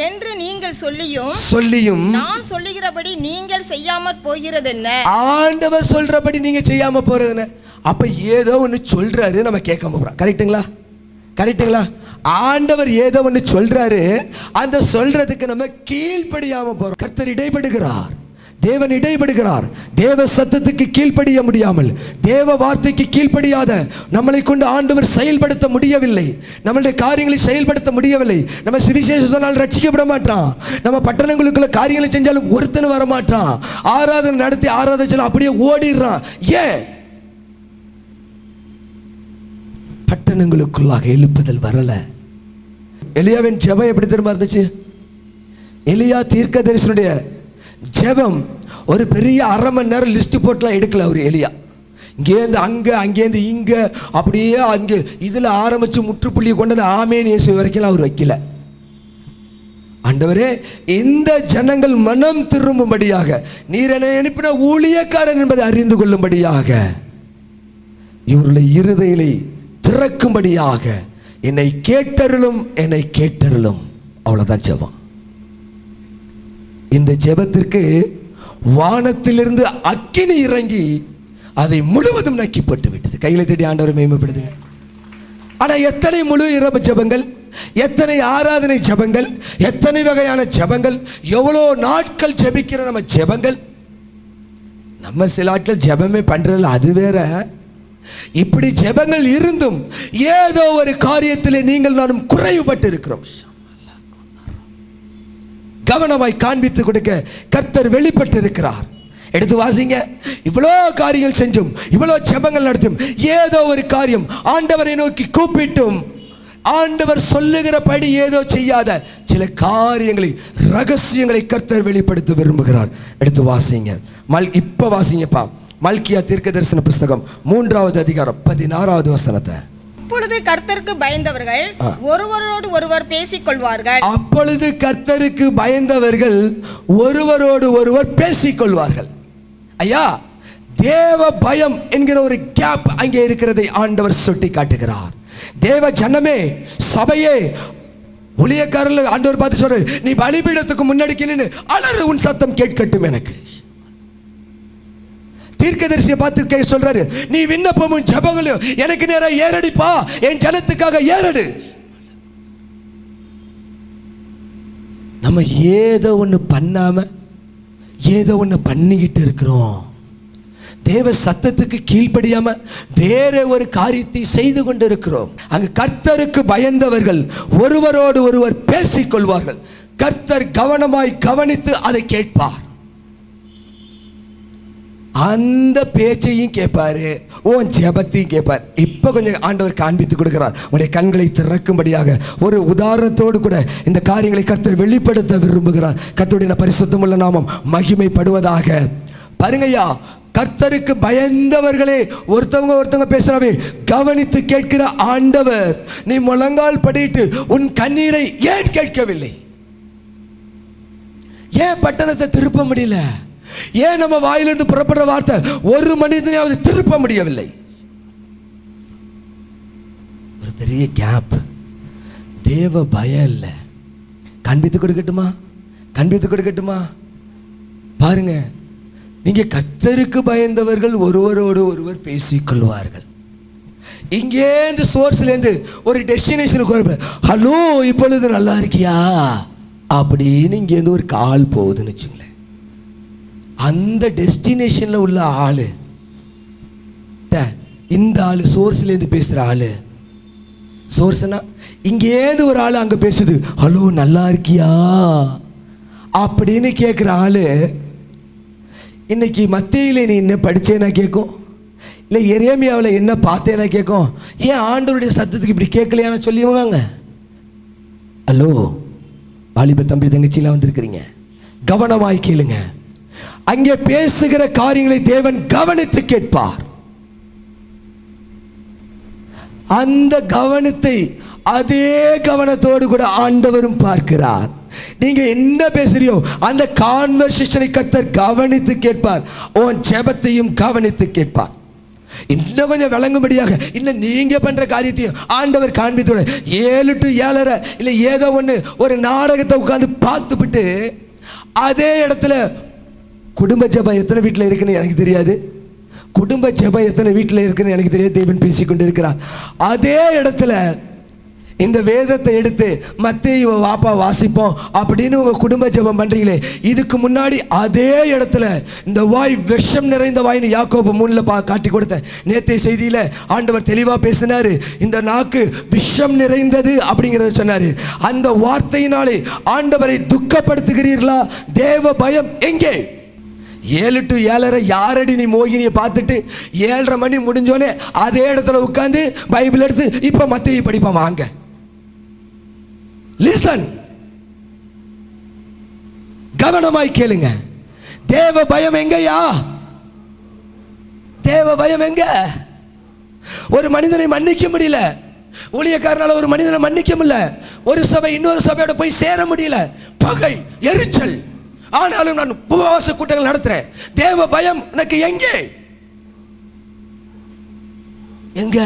என்று நீங்கள் சொல்லியும் நான் சொல்லுகிறபடி நீங்கள் செய்யாமற் போகிறது என்ன? ஆண்டவர் சொல்றபடி நீங்க செய்யாம போறது என்ன? அப்ப ஏதோ ஒன்னு சொல்றாரு, நம்ம கேட்காம போறோம். கரெக்ட்டுங்களா? கரெக்ட்டுங்களா? ஆண்டவர் ஏதோ ஒன்று சொல்றாரு, அந்த சொல்றதுக்கு நம்ம கீழ்ப்படியாம போறோம். கர்த்தர் இடைபடுகிறார், தேவன் இடைபடுகிறார். தேவ சத்தத்துக்கு கீழ்ப்படிய முடியாமல், தேவ வார்த்தைக்கு கீழ்ப்படியாத நம்மளை கொண்டு ஆண்டவர் செயல்படுத்த முடியவில்லை, நம்மளுடைய காரியங்களை செயல்படுத்த முடியவில்லை. நம்ம சுவிசேஷம் சொன்னால் ரட்சிக்கப்பட மாட்டான். நம்ம பட்டணங்களுக்குள்ள காரியங்களை செஞ்சாலும் ஒருத்தனும் வர மாட்டான். ஆராதனை நடத்தி ஆராதனை அப்படியே ஓடிடுறான். ஏன்? பட்டணங்களுக்குள்ளாக எழுப்புதல் வரல. எலியாவின் ஜெபம் எப்படி திரும்ப இருந்துச்சு? எலியா தீர்க்கதரிசனுடைய ஜெபம் ஒரு பெரிய அரை மணி நேரம் லிஸ்ட் போட்டுலாம் எடுக்கல அவர். எலியா இங்கேருந்து அங்கே, அங்கேருந்து இங்கே, அப்படியே அங்கே இதில் ஆரம்பித்து முற்றுப்புள்ளியை கொண்டு வந்து ஆமேன் இயேசு வரைக்கும் அவர் வைக்கல. ஆண்டவரே, இந்த ஜனங்கள் மனம் திரும்பும்படியாக நீர் என்னை அனுப்பின ஊழியக்காரன் என்பதை அறிந்து கொள்ளும்படியாக, இவருடைய இருதயத்தை திறக்கும்படியாக என்னை கேட்டருளும், என்னை கேட்டருளும். அவ்வளவுதான் ஜெபம். இந்த ஜெபத்திற்கு வானத்திலிருந்து அக்கினி இறங்கி அதை முழுவதும் நக்கிப்பட்டு விட்டது. கையில தேடி ஆண்டவரை மேம்படுத்துங்க. ஆனா எத்தனை முழு இரவு ஜெபங்கள், எத்தனை ஆராதனை ஜெபங்கள், எத்தனை வகையான ஜெபங்கள், எவ்வளோ நாட்கள் ஜெபிக்கிற நம்ம ஜெபங்கள். நம்ம சில ஆட்கள் ஜெபமே பண்றதில்ல, அது வேற. இப்படி ஜெபங்கள் இருந்தும் ஏதோ ஒரு காரியத்தில் நீங்கள் நானும் குறைவுபட்டு இருக்கிறோம். கவனமாய் காண்பித்து கொடுக்க கர்த்தர் வெளிப்பட்டு இருக்கிறார். எடுத்து வாசிங்க. இவ்வளோ காரியங்கள் செஞ்சும், இவ்வளோ ஜெபங்கள் நடத்தும், ஏதோ ஒரு காரியம் ஆண்டவரை நோக்கி கூப்பிட்டும் ஆண்டவர் சொல்லுகிறபடி ஏதோ செய்யாத சில காரியங்களை, ரகசியங்களை கர்த்தர் வெளிப்படுத்த விரும்புகிறார். எடுத்து வாசிங்க. இப்ப வாசிங்கப்பா. மல்கியா தீர்க்கதரிசன புஸ்தகம் 3வது அதிகாரம் 16வது வசனத்தை. அப்பொழுது கர்த்தருக்கு பயந்தவர்கள் ஒருவரோடு ஒருவர் பேசிக் கொள்வார்கள். அப்பொழுது கர்த்தருக்கு பயந்தவர்கள் ஒருவரோடு ஒருவர் பேசிக் கொள்வார்கள். ஐயா, தேவ பயம் என்கிற ஒரு கேப் அங்கே இருக்கிறதை ஆண்டவர் சுட்டி காட்டுகிறார். தேவ ஜனமே, சபையே, ஊழியக்காரர்கள் ஆண்டவர் பார்த்து சொல்றாரு, நீ பலிபீடத்துக்கு முன்னாடி நின்னு அலறு, உன் சத்தம் கேட்கட்டும் எனக்கு. தீர்க்கதரிசியை பார்த்து சொல்றாரு, நீ விண்ணப்பமும் ஜெபங்களும் எனக்கு நேரா ஏறடிப்பா, என் ஜனத்துக்காக ஏறடு. நம்ம ஏதோ ஒன்று பண்ணாம ஏதோ ஒன்று பண்ணிக்கிட்டு இருக்கிறோம். தேவ சத்தத்துக்கு கீழ்ப்படியாம வேற ஒரு காரியத்தை செய்து கொண்டு இருக்கிறோம். அங்கு கர்த்தருக்கு பயந்தவர்கள் ஒருவரோடு ஒருவர் பேசிக் கொள்வார்கள். கர்த்தர் கவனமாய் கவனித்து அதை கேட்பார். அந்த பேச்சையும் கேட்பாரு, உன் ஜெபத்தையும் கேட்பார். இப்ப கொஞ்சம் ஆண்டவர் காண்பித்து கொடுக்கிறார். உடைய கண்களை திறக்கும்படியாக ஒரு உதாரணத்தோடு கூட இந்த காரியங்களை கர்த்தர் வெளிப்படுத்த விரும்புகிறார். கர்த்தருடைய பரிசுத்தமுள்ள நாமம் மகிமைப்படுவதாக. பாருங்கய்யா, கர்த்தருக்கு பயந்தவர்களே ஒருத்தவங்க பேசுறாவே கவனித்து கேட்கிற ஆண்டவர், நீ முழங்கால் படிட்டு உன் கண்ணீரை ஏன் கேட்கவில்லை? ஏன் பட்டணத்தை திருப்ப முடியல? ஏன் நம்ம வாயிலிருந்து புறப்படுற வார்த்தை ஒரு மனிதனையாவது திருப்ப முடியவில்லை? ஒரு பெரிய கேப். தேவ பயம் இல்லை. காண்பித்து கொடுக்கட்டுமா? காண்பித்து கொடுக்கட்டுமா? பாருங்க, நீங்க கர்த்தருக்கு பயந்தவர்கள் ஒருவரோடு ஒருவர் பேசிக்கொள்வார்கள். இங்கே இந்த சோர்ஸ்ல இருந்து ஒரு டெஸ்டினேஷனுக்கு, ஹலோ இப்பொழுது நல்லா இருக்கியா அப்படின்னு இங்கே இருந்து ஒரு கால் போகுதுன்னு வச்சுங்களேன். அந்த டெஸ்டினேஷன்ல உள்ள ஆளு, இந்த ஆளு சோர்ஸ்ல இருந்து பேசுற ஆளு, சோர்ஸ்னா இங்கேருந்து ஒரு ஆள் அங்கே பேசுது, ஹலோ நல்லா இருக்கியா அப்படின்னு கேட்குற ஆள் இன்னைக்கு மத்தேயில நீ என்ன படித்தேன்னா கேட்கும், இல்லை எரேமியாவில் என்ன பார்த்தேன்னா கேட்கும். ஏன் ஆண்டவருடைய சத்தத்துக்கு இப்படி கேட்கலையான்னு சொல்லிடுவாங்க. ஹலோ வாலிப தம்பி தங்கச்சிலாம் வந்திருக்கிறீங்க, கவனமாய் கேளுங்க. அங்கே பேசுகிற காரியங்களை தேவன் கவனித்து கேட்பார். அந்த கவனத்தை அதே கவனத்தோடு கூட ஆண்டவரும் பார்க்கிறார். நீங்க என்ன பேசுறியோ அந்த கான்வர்சேஷனை கர்த்தர் கவனித்து கேட்பார். உன் ஜெபத்தையும் கவனித்து கேட்பார். இன்னும் கொஞ்சம் விளங்கும்படியாக இன்னும் நீங்க பண்ற காரியத்தையும் ஆண்டவர் காண்பித்து 7 to 7:30 இல்லை ஏதோ ஒன்று ஒரு நாடகத்தை உட்கார்ந்து பார்த்துவிட்டு அதே இடத்துல குடும்ப ஜெபம் எத்தனை வீட்டில் இருக்குன்னு எனக்கு தெரியாது, குடும்ப ஜெபம் எத்தனை வீட்டில் இருக்குன்னு எனக்கு தெரியாது. தேவன் பேசிக்கொண்டு இருக்கிறார். அதே இடத்துல இந்த வேதத்தை எடுத்து மத்தேயு வாப்பா வாசிப்போம் அப்படின்னு உங்க குடும்ப ஜெபம் பண்றீங்களே, இதுக்கு முன்னாடி அதே இடத்துல இந்த வாய் விஷம் நிறைந்த வாயின்னு யாக்கோபு 3 காட்டி கொடுத்தேன். நேற்றைய செய்தியில ஆண்டவர் தெளிவா பேசினாரு. இந்த நாக்கு விஷம் நிறைந்தது அப்படிங்கிறத சொன்னாரு. அந்த வார்த்தையினாலே ஆண்டவரை துக்கப்படுத்துகிறீர்களா? தேவ பயம் எங்கே? 7 to 7:30 யாரடி நீ மோகினியை பார்த்துட்டு 7:30 மணி முடிஞ்சோடனே அதே இடத்துல உட்காந்து பைபிள் எடுத்து இப்ப மத்தேயு படிப்பான். வாங்க, லிசன், கவனமாய் கேளுங்க. தேவ பயம் எங்கயா? தேவ பயம் எங்க? ஒரு மனிதனை மன்னிக்க முடியல, ஊழியக்காரனால ஒரு மனிதனை மன்னிக்க முடியல, ஒரு சபை இன்னொரு சபையோட போய் சேர முடியல, பகை எரிச்சல். ஆனாலும் நான் உபவாச கூட்டங்கள் நடத்துறேன். தேவ பயம் எனக்கு எங்கே? எங்க?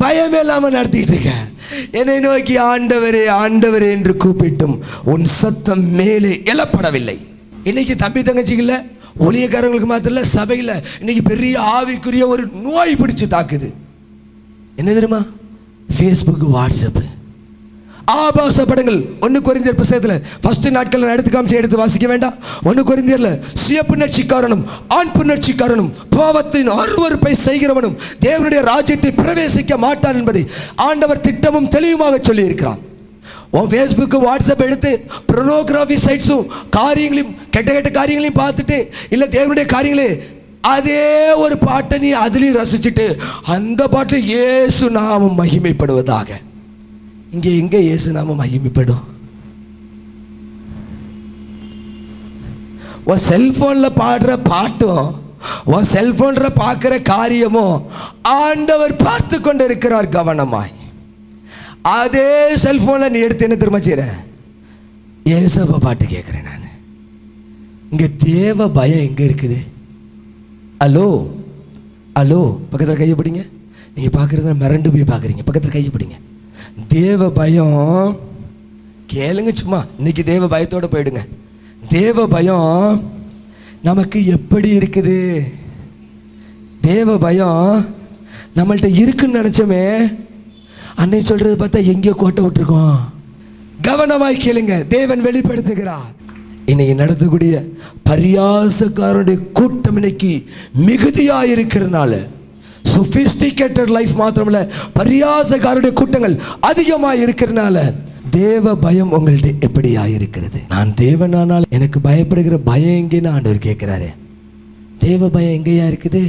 பயமே இல்லாம நடத்திட்டு இருக்க. என்னை நோக்கி ஆண்டவரே ஆண்டவரே என்று கூப்பிட்டும் உன் சத்தம் மேலே எழப்படவில்லை. இன்னைக்கு தம்பி தங்கச்சிகள ஊழியக்காரங்களுக்கு மாத்திரம் இல்ல, சபையில் இன்னைக்கு பெரிய ஆவிக்குரிய ஒரு நோய் பிடிச்சு தாக்குது. என்ன தெரியுமா? ஃபேஸ்புக், வாட்ஸ்அப், ஆபாச படங்கள். 1 கொரிந்தியர் புத்தகத்தில் ஃபர்ஸ்ட் நாட்கள் எடுத்து வாசிக்க வேண்டாம். 1 கொரிந்தியர்ல சுய புணர்ச்சிக்காரனும் ஆண் புணர்ச்சிக்காரனும் பாவத்தின் அருவருப்பை செய்கிறவனும் தேவனுடைய ராஜ்யத்தை பிரவேசிக்க மாட்டான் என்பதை ஆண்டவர் திட்டமும் தெளிவுமாக சொல்லி இருக்கிறான். உன் ஃபேஸ்புக்கு வாட்ஸ்அப் எடுத்து ப்ரோனோகிராஃபி சைட்ஸும் காரியங்களையும் கெட்ட கெட்ட காரியங்களையும் பார்த்துட்டு இல்லை தேவனுடைய காரியங்களே அதே ஒரு பாட்டை நீ அதுலேயும் ரசிச்சுட்டு அந்த பாட்டில் இயேசு நாமம் மகிமைப்படுவதாக. இங்கே எங்க இயேசு நாமம் மகிமைப்படும்? உன் செல்போன்ல பாடுற பாட்டும் உன் செல்போன்ல பார்க்கிற காரியமும் ஆண்டவர் பார்த்து கொண்டு இருக்கிறார் கவனமாய். அதே செல்போன்ல நீ எடுத்து என்ன திரும்ப செய்ற? ஏசப்பா பாட்டு கேட்கிறேன் நான். இங்க தேவ பயம் எங்க இருக்குது? ஹலோ ஹலோ, பக்கத்தில் கையை பிடிங்க. நீங்க பார்க்கறத மிரண்டு போய் பார்க்குறீங்க. பக்கத்தில் கையை பிடிங்க. தேவ பயம் கேளுங்க. சும்மா இன்னைக்கு தேவ பயத்தோட போயிடுங்க. தேவ பயம் நமக்கு எப்படி இருக்குது? தேவ பயம் நம்மள்ட்ட இருக்குன்னு நினைச்சோமே, அன்னை சொல்றது பார்த்தா எங்கேயோ கோட்டை விட்டுருக்கோம். கவனமாய் கேளுங்க, தேவன் வெளிப்படுத்துகிறார். இன்னைக்கு நடத்தக்கூடிய பரியாசக்காரருடைய கூட்டம் இன்னைக்கு மிகுதியாக இருக்கிறதுனால சொபிஸ்டிகேட்டட் லைஃப் மாத்திரமல்ல, பரியாசக்காரருடைய கூட்டங்கள் அதிகமாக இருக்கிறதுனால தேவ பயம் உங்கள்ட்ட எப்படியா இருக்கிறது? நான் தேவனானால் எனக்கு பயப்படுகிற பயம் எங்கேன்னு ஆண்டவர் கேட்கிறாரு. தேவ பயம் எங்கேயா இருக்குது?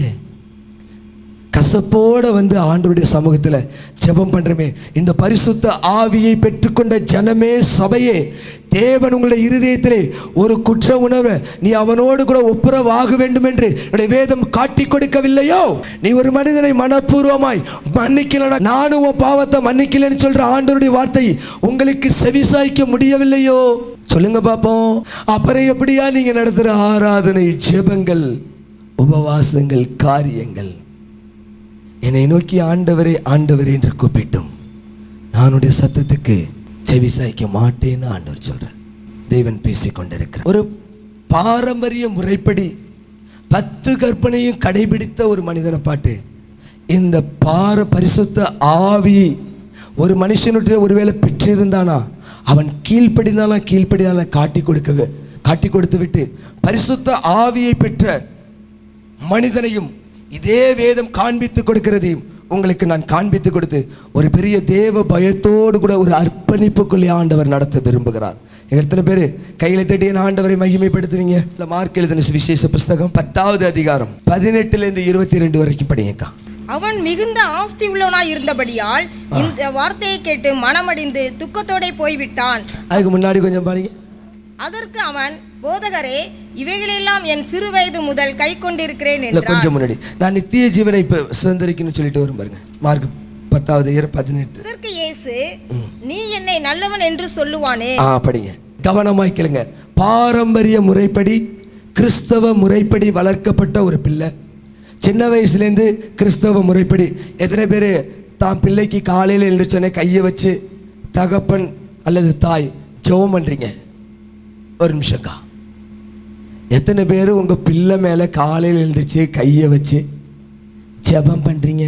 கசப்போட வந்து ஆண்டவருடைய சமூகத்தில் ஜெபம் பண்றமே, இந்த பரிசுத்த ஆவியை பெற்றுக்கொண்ட ஜனமே, சபையே, தேவன் உங்களுடைய இருதயத்திலே ஒரு குற்ற உணர்வை நீ அவனோடு கூட ஒப்புரவாக வேண்டும் என்று வேதம் காட்டி கொடுக்கவில்லையோ? நீ ஒரு மனிதனை மனப்பூர்வமாய் மன்னிக்கலனா, நானும் உன் பாவத்தை மன்னிக்கலன்னு சொல்ற ஆண்டவருடைய வார்த்தை உங்களுக்கு செவிசாய்க்க முடியவில்லையோ? சொல்லுங்க பாப்போம். அப்புறம் எப்படியா நீங்க நடத்துற ஆராதனை, ஜெபங்கள், உபவாசங்கள், காரியங்கள்? என்னை நோக்கி ஆண்டவரே ஆண்டவரே என்று கூப்பிட்டும் நானுடைய சத்தத்துக்கு செவி சாய்க்க மாட்டேன்னு ஆண்டவர் சொல்றார். தேவன் பேசிக்கொண்டிருக்கிறார். ஒரு பாரம்பரிய முறைப்படி 10 கற்பனையும் கடைபிடித்த ஒரு மனிதனை பாட்டு இந்த பரிசுத்த ஆவி ஒரு மனுஷனுடைய ஒருவேளை பெற்றிருந்தானா, அவன் கீழ்ப்படிதானா காட்டி கொடுத்து விட்டு பரிசுத்த ஆவியை பெற்ற மனிதனையும் இதே வேதம் காண்பித்து கொடுக்கிறதையும் உங்களுக்கு நான் காண்பித்து கொடுத்து ஒரு பெரிய தேவ பயத்தோடு கூட ஒரு அர்ப்பணிப்புக்குள்ளே ஆண்டவர் நடத்த விரும்புகிறார். எத்தனை பேர் கையில தட்டி என் ஆண்டவரை மகிமைப்படுத்துவீங்க? இல்லை, மார்க் எழுதின விசேஷ புஸ்தகம் 10வது அதிகாரம் 18 22 வரைக்கும் படிங்கக்கா. அவன் மிகுந்த ஆஸ்தி உள்ளவனாய் இருந்தபடியால் இந்த வார்த்தையை கேட்டு மனமடிந்து துக்கத்தோட போய்விட்டான். அதுக்கு முன்னாடி கொஞ்சம் பாருங்க. அதற்கு அவன், போதகரே, இவைகளெல்லாம் என் சிறு வயது முதல் கை கொண்டிருக்கிறேன் என்றான். கொஞ்சம் முன்னாடி நான் நித்திய ஜீவனை இப்ப சுதந்திரிக்கணும்னு சொல்லிட்டு வரும் பாருங்க. மார்க் 10:18. அதற்கு இயேசு, நீ என்னை நல்லவன் என்று சொல்லுவானே. படிங்க, கவனமாய் கேளுங்க. பாரம்பரிய முறைப்படி, கிறிஸ்தவ முறைப்படி வளர்க்கப்பட்ட ஒரு பிள்ளை, சின்ன வயசுலேருந்து கிறிஸ்தவ முறைப்படி. எத்தனை பேர் தான் பிள்ளைக்கு காலையில் எழுந்திரிச்சோன்னே கையை வச்சு தகப்பன் அல்லது தாய் ஜெபம் பண்ணுறீங்க? ஒரு நிமிஷம்க்கா. எத்தனை பேர் உங்கள் பிள்ளை மேலே காலையில் எழுந்திரிச்சு கையை வச்சு ஜெபம் பண்ணுறீங்க?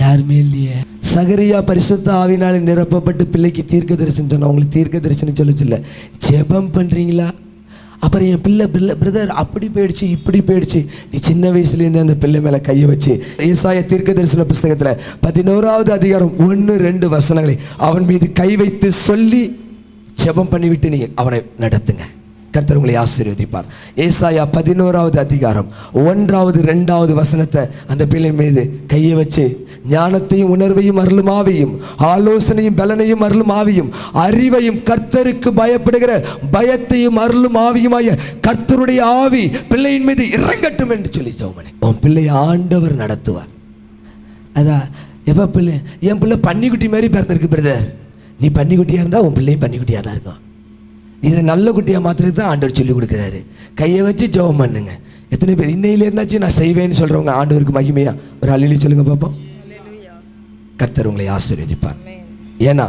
யாருமே இல்லையே. சகரியா பரிசுத்த ஆவினால நிரப்பப்பட்டு பிள்ளைக்கு தீர்க்க தரிசனம் சொன்ன, உங்களுக்கு தீர்க்க தரிசனம் சொல்ல ஜெபம் பண்ணுறீங்களா? அப்புறம் என் பிள்ளை பிரதர் அப்படி போயிடுச்சு இப்படி போயிடுச்சு. நீ சின்ன வயசுலேருந்து அந்த பிள்ளை மேலே கையை வச்சு ஏசாயா தீர்க்க தரிசன புஸ்தகத்தில் 11வது அதிகாரம் 1-2 வசனங்களை அவன் மீது கை வைத்து சொல்லி ஜெபம் பண்ணிவிட்டு நீங்கள் அவனை நடத்துங்க. கர்த்தர் உங்களை ஆசீர்வதிப்பார். ஏசாயா 11வது அதிகாரம் 1-2 வசனத்தை அந்த பிள்ளை மீது கையை வச்சு ஞானத்தையும் உணர்வையும் அருளும் ஆவியும், ஆலோசனையும் பலனையும் அருளும் ஆவியும், அறிவையும் கர்த்தருக்கு பயப்படுகிற பயத்தையும் அருளும் ஆவியுமாய கர்த்தருடைய ஆவி பிள்ளையின் மீது இறங்கட்டும் என்று சொல்லி ஜெபம். உன் பிள்ளை ஆண்டவர் நடத்துவார். அதான் எப்போ பிள்ளை, என் பிள்ளை பன்னிக்குட்டி மாதிரி பிறந்திருக்கு பிரதர். நீ பன்னிக்குட்டியாக இருந்தால் உன் பிள்ளையும் பன்னிக்குட்டியாக தான் இருக்கும். இதை நல்ல குட்டியாக மாத்திரத்து தான் ஆண்டவர் சொல்லி கொடுக்குறாரு. கையை வச்சு ஜெபம் பண்ணுங்க. எத்தனை பேர் இன்னையில இருந்தாச்சும் நான் செய்வேன்னு சொல்கிறவங்க ஆண்டவருக்கு மகிமையா ஒரு அல்லேலூயா சொல்லுங்க பார்ப்போம். கர்த்தர் உங்களை ஆசீர்வதிப்பார். ஏன்னா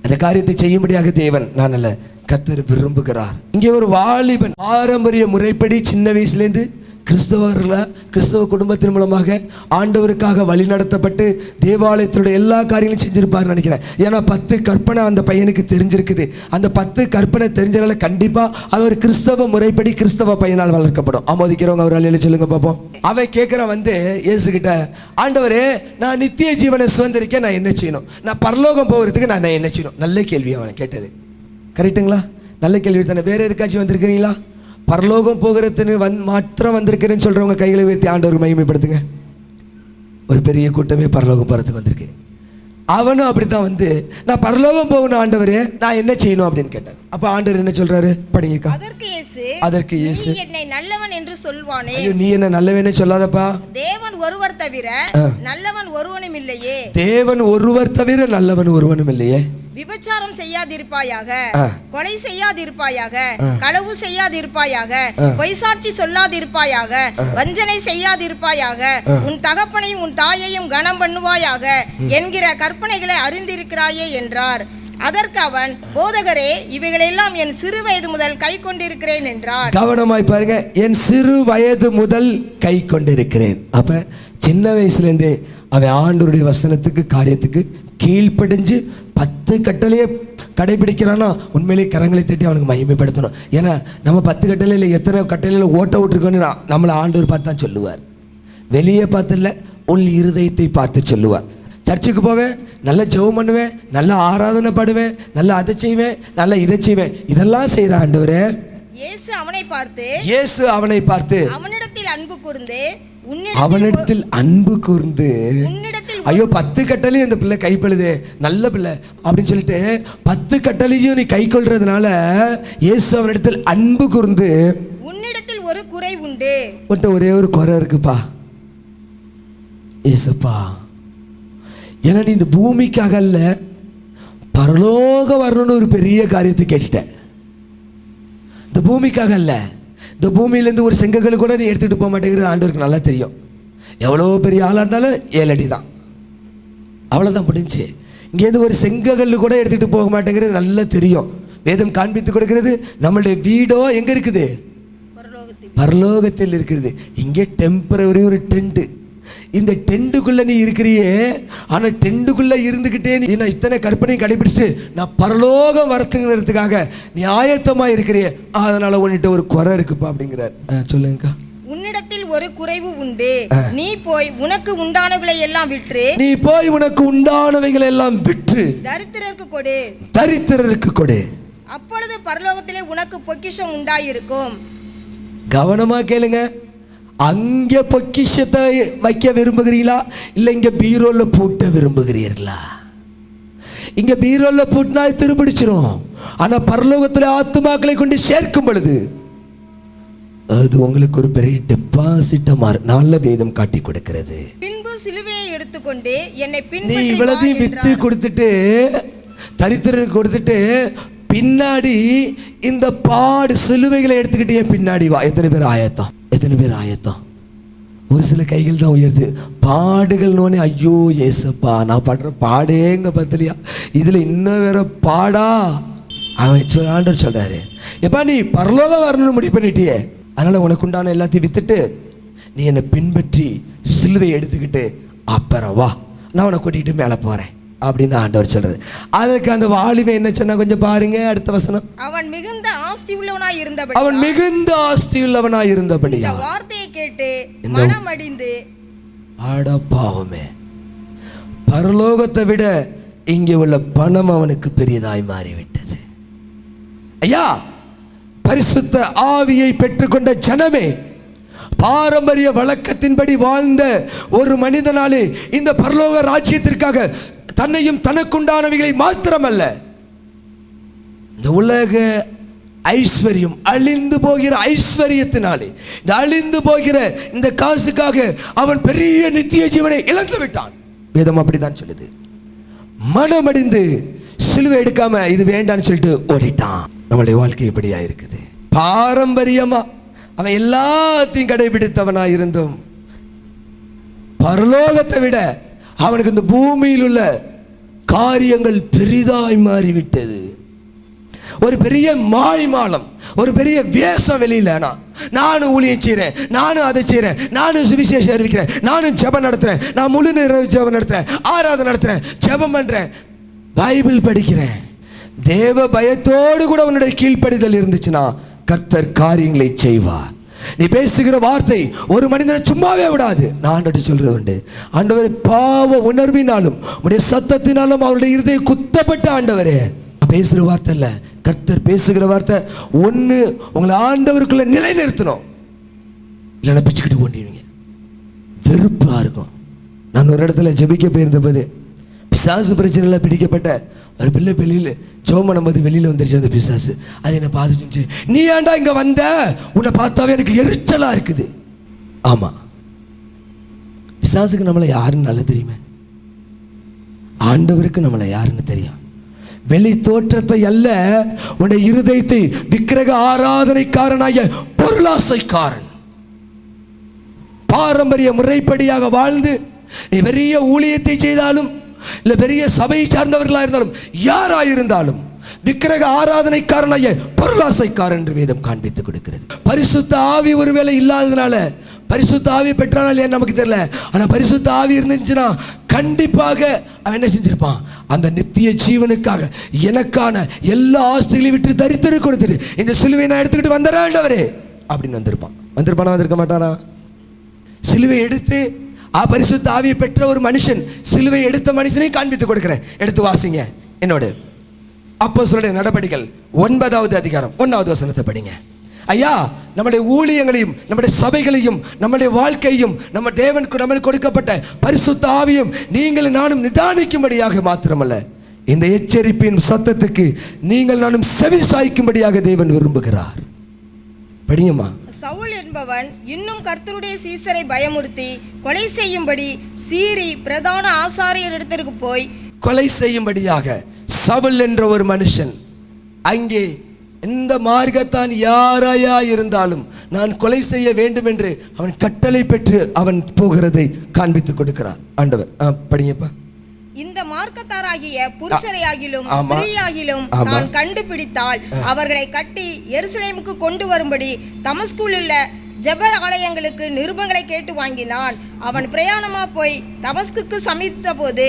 அந்த காரியத்தை செய்யும்படியாக தேவன் நான் அல்ல, கர்த்தர் விரும்புகிறார். இங்கே ஒரு வாலிபன் பாரம்பரிய முறைப்படி சின்ன வயசுலேருந்து கிறிஸ்தவ குடும்பத்தின் மூலமாக ஆண்டவருக்காக வழி நடத்தப்பட்டு தேவாலயத்தினுடைய எல்லா காரியங்களும் செஞ்சிருப்பார் நினைக்கிறேன். ஏன்னா 10 கற்பனை அந்த பையனுக்கு தெரிஞ்சிருக்குது. அந்த 10 கற்பனை தெரிஞ்சனால கண்டிப்பாக அவர் கிறிஸ்தவ முறைப்படி கிறிஸ்தவ பையனால் வளர்க்கப்படும். ஆமோதிக்கிறவங்க அவர் அல்லேலூயா சொல்லுங்க பார்ப்போம். அவன் கேட்குறான் இயேசுகிட்ட, ஆண்டவரே, நான் நித்திய ஜீவனை சுதந்திரிக்க நான் என்ன செய்யணும்? நான் பரலோகம் போகிறதுக்கு நான் என்ன செய்யணும்? நல்ல கேள்வி அவனை கேட்டது. கரெக்டுங்களா? நல்ல கேள்வி தானே. வேற எதுக்காச்சும் வந்திருக்கிறீங்களா? பரலோகம் போகிறதுன்னு மாத்திரம் வந்திருக்கிறேன்னு சொல்றவங்க கைகளை உயர்த்தி ஆண்டவருக்கு மகிமைப்படுத்துங்க. ஒரு பெரிய கூட்டமே பரலோகம் போகிறதுக்கு வந்திருக்கு. அவனும் அப்படித்தான் நான் பரலோகம் போகணும் ஆண்டவரே, நான் என்ன செய்யணும் அப்படின்னு கேட்டார். அப்ப ஆண்டவர் என்ன சொல்றாரு? படிங்கக்கா. அதற்கு இயேசு, நீ என்னை நல்லவன் என்று சொல்வானே. நீ என்ன நல்லவனே சொல்லாதப்பா. தேவன் ஒருவர் தவிர நல்லவன் ஒருவனும் இல்லையே. தேவன் ஒருவர் தவிர நல்லவன் ஒருவனும் இல்லையே. விபச்சாரம் செய்யாதிருப்பாயாக, கொலை செய்யாதிருப்பாயாக, களவு செய்யாதிருப்பாயாக, பொய்சாட்சி சொல்லாதிருப்பாயாக, வஞ்சனை செய்யாதிருப்பாயாக, உன் தகப்பனையும் உன் தாயையும் கனம் பண்ணுவாயாக என்கிற கற்பனைகளை அறிந்திருக்கிறாயே என்றார். அதற்கு அவன், போதகரே, இவைகளெல்லாம் என் சிறு வயது முதல் கை கொண்டிருக்கிறேன் என்றார். கவனமாய் பாருங்க, என் சிறு வயது முதல் கை கொண்டிருக்கிறேன். அப்ப சின்ன வயசுல இருந்தே அவன் ஆண்டவருடைய வசனத்துக்கு காரியத்துக்கு கீழ்ப்படிஞ்சு 10 கட்டளையே கடைபிடிக்கிறான்னா உண்மையிலே கரங்களை தட்டி அவனுக்கு மகிமைப்படுத்தணும். ஏன்னா நம்ம 10 கட்டளையில் எத்தனை கட்டளையில் ஓட்ட விட்டுருக்கோன்னு நம்மளை ஆண்டவர் பார்த்து தான் சொல்லுவார். வெளியே பார்த்து இல்லை, உள் இருதயத்தை பார்த்து சொல்லுவார். சர்ச்சுக்கு போவேன், நல்லா ஜெபம் பண்ணுவேன், நல்லா ஆராதனை பாடுவேன், நல்லா அதை செய்வேன், நல்லா இதை செய்வேன், இதெல்லாம் செய்கிற ஆண்டவரே. இயேசு அவனை பார்த்து அவனிடத்தில் அன்பு கூர்ந்து ஐயோ 10 கட்டளையும் இந்த பிள்ளை கைப்படுது, நல்ல பிள்ளை அப்படின்னு சொல்லிட்டு 10 கட்டளையும் நீ கை கொள்றதுனால இயேசு அவனிடத்தில் அன்பு கூர்ந்து, உன்னிடத்தில் ஒரு குறை உண்டு, ஒரே ஒரு குறை இருக்குப்பா ஏசப்பா, ஏன்னா நீ இந்த பூமிக்காக அல்ல பரலோக வரணும்னு ஒரு பெரிய காரியத்தை கேட்டுட்டேன். இந்த பூமிக்காக அல்ல, இந்த பூமியிலேருந்து ஒரு செங்கல் கூட நீ எடுத்துகிட்டு போக மாட்டேங்கிறது ஆண்டவருக்கு நல்லா தெரியும். எவ்வளோ பெரிய ஆளாக இருந்தாலும் 7 அடி தான், அவ்வளோதான் முடிஞ்சு. இங்கேருந்து ஒரு செங்கல் கூட எடுத்துகிட்டு போக மாட்டேங்கிறது நல்லா தெரியும். வேதம் காண்பித்து கொடுக்கிறது நம்மளுடைய வீடோ எங்கே இருக்குது? பரலோகத்தில் இருக்கிறது. இங்கே டெம்பரவரி ஒரு டென்ட்டு. இந்த டென்ட்டுக்குள்ள நீ இருக்கிறியே, ஆனால் டென்ட்டுக்குள்ள இருந்துக்கிட்டே நீ நான் இத்தனை கற்பனை கடைபிடிச்சிட்டு நான் பரலோகம் வரத்துங்கிறதுக்காக நீ ஆயத்தமாக இருக்கிறியே, அதனால உன்னிட்ட ஒரு குறை இருக்குப்பா அப்படிங்கிறார். சொல்லுங்கக்கா. உன்னிடத்தில் ஒரு குறைவு உண்டு. நீ போய் உனக்கு உண்டானவைகளை எல்லாம் விற்று நீ போய் உனக்கு உண்டானவைகளை எல்லாம் விற்று தரித்திரருக்கு கொடு. தரித்திரருக்கு கொடு. அப்பொழுது பரலோகத்திலே உனக்கு பொக்கிஷம் உண்டாயிருக்கும். கவனமா கேளுங்க. அங்க பொக்கிஷத்தை வைக்க விரும்புகிறீங்களா, இல்ல இங்க பீரோல பூட்ட விரும்புகிறீர்களா? இங்க பீரோல பூட்டினா திருப்பிடிச்சிரும். ஆனா பரலோகத்துல ஆத்துமாக்களை கொண்டு சேர்க்கும் பொழுது அது உங்களுக்கு ஒரு பெரிய டெபாசிட்டா மாறும். நல்ல வேதம் காட்டி கொடுக்கிறது. பின்பு சிலுவையை எடுத்துக்கொண்டு என்னை நீ பின்பற்றி வா இவ்வளதையும் வித்து என்றார். கொடுத்துட்டு தரித்திரருக்கு கொடுத்துட்டு பின்னாடி இந்த பாடு சிலுவைகளை எடுத்துக்கிட்டு என் பின்னாடி வா. எத்தனை பேர் ஆயத்தம்? எத்தனை பேர் ஆயத்தம்? ஒரு சில கைகள் தான் உயருது. பாடுகள்னோடனே ஐயோ ஏசப்பா நான் படுற பாடேங்க பத்தலையா, இதுல இன்னும் வேற பாடா. அவன் ஆண்டவர் சொல்றாரு, எப்பா நீ பரலோகம் வரணும்னு முடிவு பண்ணிட்டியே, அதனால உனக்கு உண்டான எல்லாத்தையும் வித்துட்டு நீ என்னை பின்பற்றி சிலுவை எடுத்துக்கிட்டு அப்புறம் வா, நான் உன்னை கூட்டிகிட்டு மேலே போறேன் அப்படின்னு ஆண்டவர் சொல்றாரு. அதுக்கு அந்த வாலிபன் என்ன சொன்னா கொஞ்சம் பாருங்க அடுத்த வசனம். அவன் மிகுந்த ஆஸ்தி உள்ளவனாய் இருந்தபடி அவன் மிகுந்த ஆஸ்தி உள்ளவனாய் இருந்தபடியா இந்த வார்த்தையை கேட்டு இந்த- மனமடிந்து அட பாவமே, பரலோகத்தை விட இங்கே உள்ள பணம் அவனுக்கு பெரியதாய் மாறிவிட்டது. ஐயா, பரிசுத்த ஆவியை பெற்றுக்கொண்ட ஜனமே, பாரம்பரிய வழக்கத்தின்படி வாழ்ந்த ஒரு மனிதனாலே இந்த பரலோக ராஜ்யத்திற்காக தன்னையும் தனக்குண்டானவைகளை மாத்திரமல்ல, இந்த உலக ஐஸ்வர்யம் அழிந்து போகிற ஐஸ்வர்யத்தினாலே, இந்த அழிந்து போகிற இந்த காசுக்காக அவன் பெரிய நித்திய ஜீவனை இழந்து விட்டான். வேதம் அப்படிதான் சொல்லுது. மனமடிந்து சிலுவை எடுக்காம இது வேண்டான்னு சொல்லிட்டு ஓடிட்டான். நம்மளுடைய வாழ்க்கை இப்படியா இருக்குது. பாரம்பரியமா அவன் எல்லாத்தையும் கடைபிடித்தவனா இருந்தும் பரலோகத்தை விட அவனுக்கு இந்த பூமியில் உள்ள காரியங்கள் பெரிதாய் மாறிவிட்டது. ஒரு பெரிய மாய்மாலம், ஒரு பெரிய வேஷம் வெளியில. நானும் ஊழியம் செய்கிறேன், நானும் அதை செய்கிறேன், நானும் சுவிசேஷம் அறிவிக்கிறேன், நானும் ஜெபம் நடத்துறேன், நான் முழு நேர ஜெபம் நடத்துறேன், ஆராதனை நடத்துறேன், ஜெபம் பண்றேன், பைபிள் படிக்கிறேன். தேவ பயத்தோடு கூட உன்னுடைய கீழ்ப்படிதல் இருந்துச்சுன்னா கர்த்தர் காரியங்களை செய்வார். நீ பேசுகிற வார்த்தை ஒரு மனிதனை சும்மாவே விடாது. நான் ஆண்டவர்கிட்ட சொல்றது உண்டு, ஆண்டவரே பாவ உணர்வினாலும் உடைய சத்தத்தினாலும் அவருடைய இருதயம் குத்தப்பட்ட ஆண்டவரே, பேசுகிற வார்த்தை இல்லை, கர்த்தர் பேசுகிற வார்த்தை ஒன்று உங்களை ஆண்டவருக்குள்ள நிலைநிறுத்தணும். இல்லைன்னா பிச்சுக்கிட்டு போண்டிடுவீங்க, வெறுப்பாக இருக்கும். நான் ஒரு இடத்துல ஜெபிக்க போயிருந்தபோது பிசாசு பிரச்சனையில் பிடிக்கப்பட்ட ஒரு பிள்ளை வெளியில் ஜோமனம் போது வெளியில் வந்துருச்சு அந்த பிசாசு. அது என்னை பார்த்துச்சு, நீ ஏன்டா இங்கே வந்த, உன்னை பார்த்தாவே எனக்கு எரிச்சலாக இருக்குது. ஆமாம், பிசாசுக்கு நம்மளை யாருன்னு நல்லா தெரியுமே, ஆண்டவருக்கு நம்மளை யாருன்னு தெரியும். வெளி தோற்றத்தை அல்ல, உன்னுடைய இருதயத்தை விக்கிரக ஆராதனைக்காரனாய பொருளாசைக்காரன். பாரம்பரிய முறைப்படியாக வாழ்ந்து நீ பெரிய ஊழியத்தை செய்தாலும் இல்ல பெரிய சபை சார்ந்தவர்களாக இருந்தாலும் யாராயிருந்தாலும் விக்கிரக ஆராதனைக்காரனாய பொருளாசைக்காரன் என்று வேதம் காண்பித்து கொடுக்கிறது. பரிசுத்த ஆவி ஒருவேளை இல்லாததுனால, பரிசுத்த ஆவி பெற்றானால் ஏன் நமக்கு தெரியல, ஆனா பரிசுத்த ஆவி இருந்துச்சுன்னா கண்டிப்பாக அவன் என்ன செஞ்சிருப்பான், அந்த நித்திய ஜீவனுக்காக எனக்கான எல்லா ஆஸ்திகளையும் விட்டு தரித்திர கொடுத்துட்டு இந்த சிலுவை நான் எடுத்துக்கிட்டு வந்துடுறேன் அப்படின்னு வந்திருப்பான். வந்திருப்பானா? வந்திருக்க மாட்டானா? சிலுவை எடுத்து பரிசுத்த ஆவியை பெற்ற ஒரு மனுஷன், சிலுவை எடுத்த மனுஷனை காண்பித்து கொடுக்கிறேன். எடுத்து வாசிங்க என்னோட அப்போஸ்தலருடைய நடபடிகள் 9வது அதிகாரம் 1வது வசனத்தை படிங்க. ஐயா, நம்முடைய ஊழியங்களையும் நம்முடைய சபைகளையும் நம்முடைய வாழ்க்கையும் நம்ம தேவனுக்கு நம்மளுக்கு கொடுக்கப்பட்ட பரிசுத்த ஆவியும் நீங்கள் நானும் நிதானிக்கும்படியாக மாத்திரமல்ல, இந்த எச்சரிப்பின் சத்தத்துக்கு நீங்கள் நானும் செவி சாய்க்கும்படியாக தேவன் விரும்புகிறார். படிங்கம்மா. சவுல் என்பவன் இன்னும் கர்த்தருடைய சீசரை பயமுறுத்தி கொலை செய்யும்படி சீரி பிரதான ஆசாரியரிடத்திற்கு போய் கொலை செய்யும்படியாக சவுல் என்ற ஒரு மனுஷன் அங்கே எந்த மார்க்கத்தான் யாராயா இருந்தாலும் நான் கொலை செய்ய வேண்டும் என்று அவன் கட்டளை பெற்று அவன் போகிறதை காண்பித்து கொடுக்கிறான் ஆண்டவர். படிங்கப்பா. இந்த மார்க்கத்தாராகிய புருஷரையாகிலும் ஸ்திரீயாகிலும் நான் கண்டுபிடித்தால் அவர்களை கட்டி எருசலேமுக்கு கொண்டு வரும்படி தமஸ்குவில் உள்ள ஜெப ஆலயங்களுக்கு நிருபங்களை கேட்டு வாங்கினான். அவன் பிரயாணமா போய் தமஸ்குக்கு சமீபித்த போது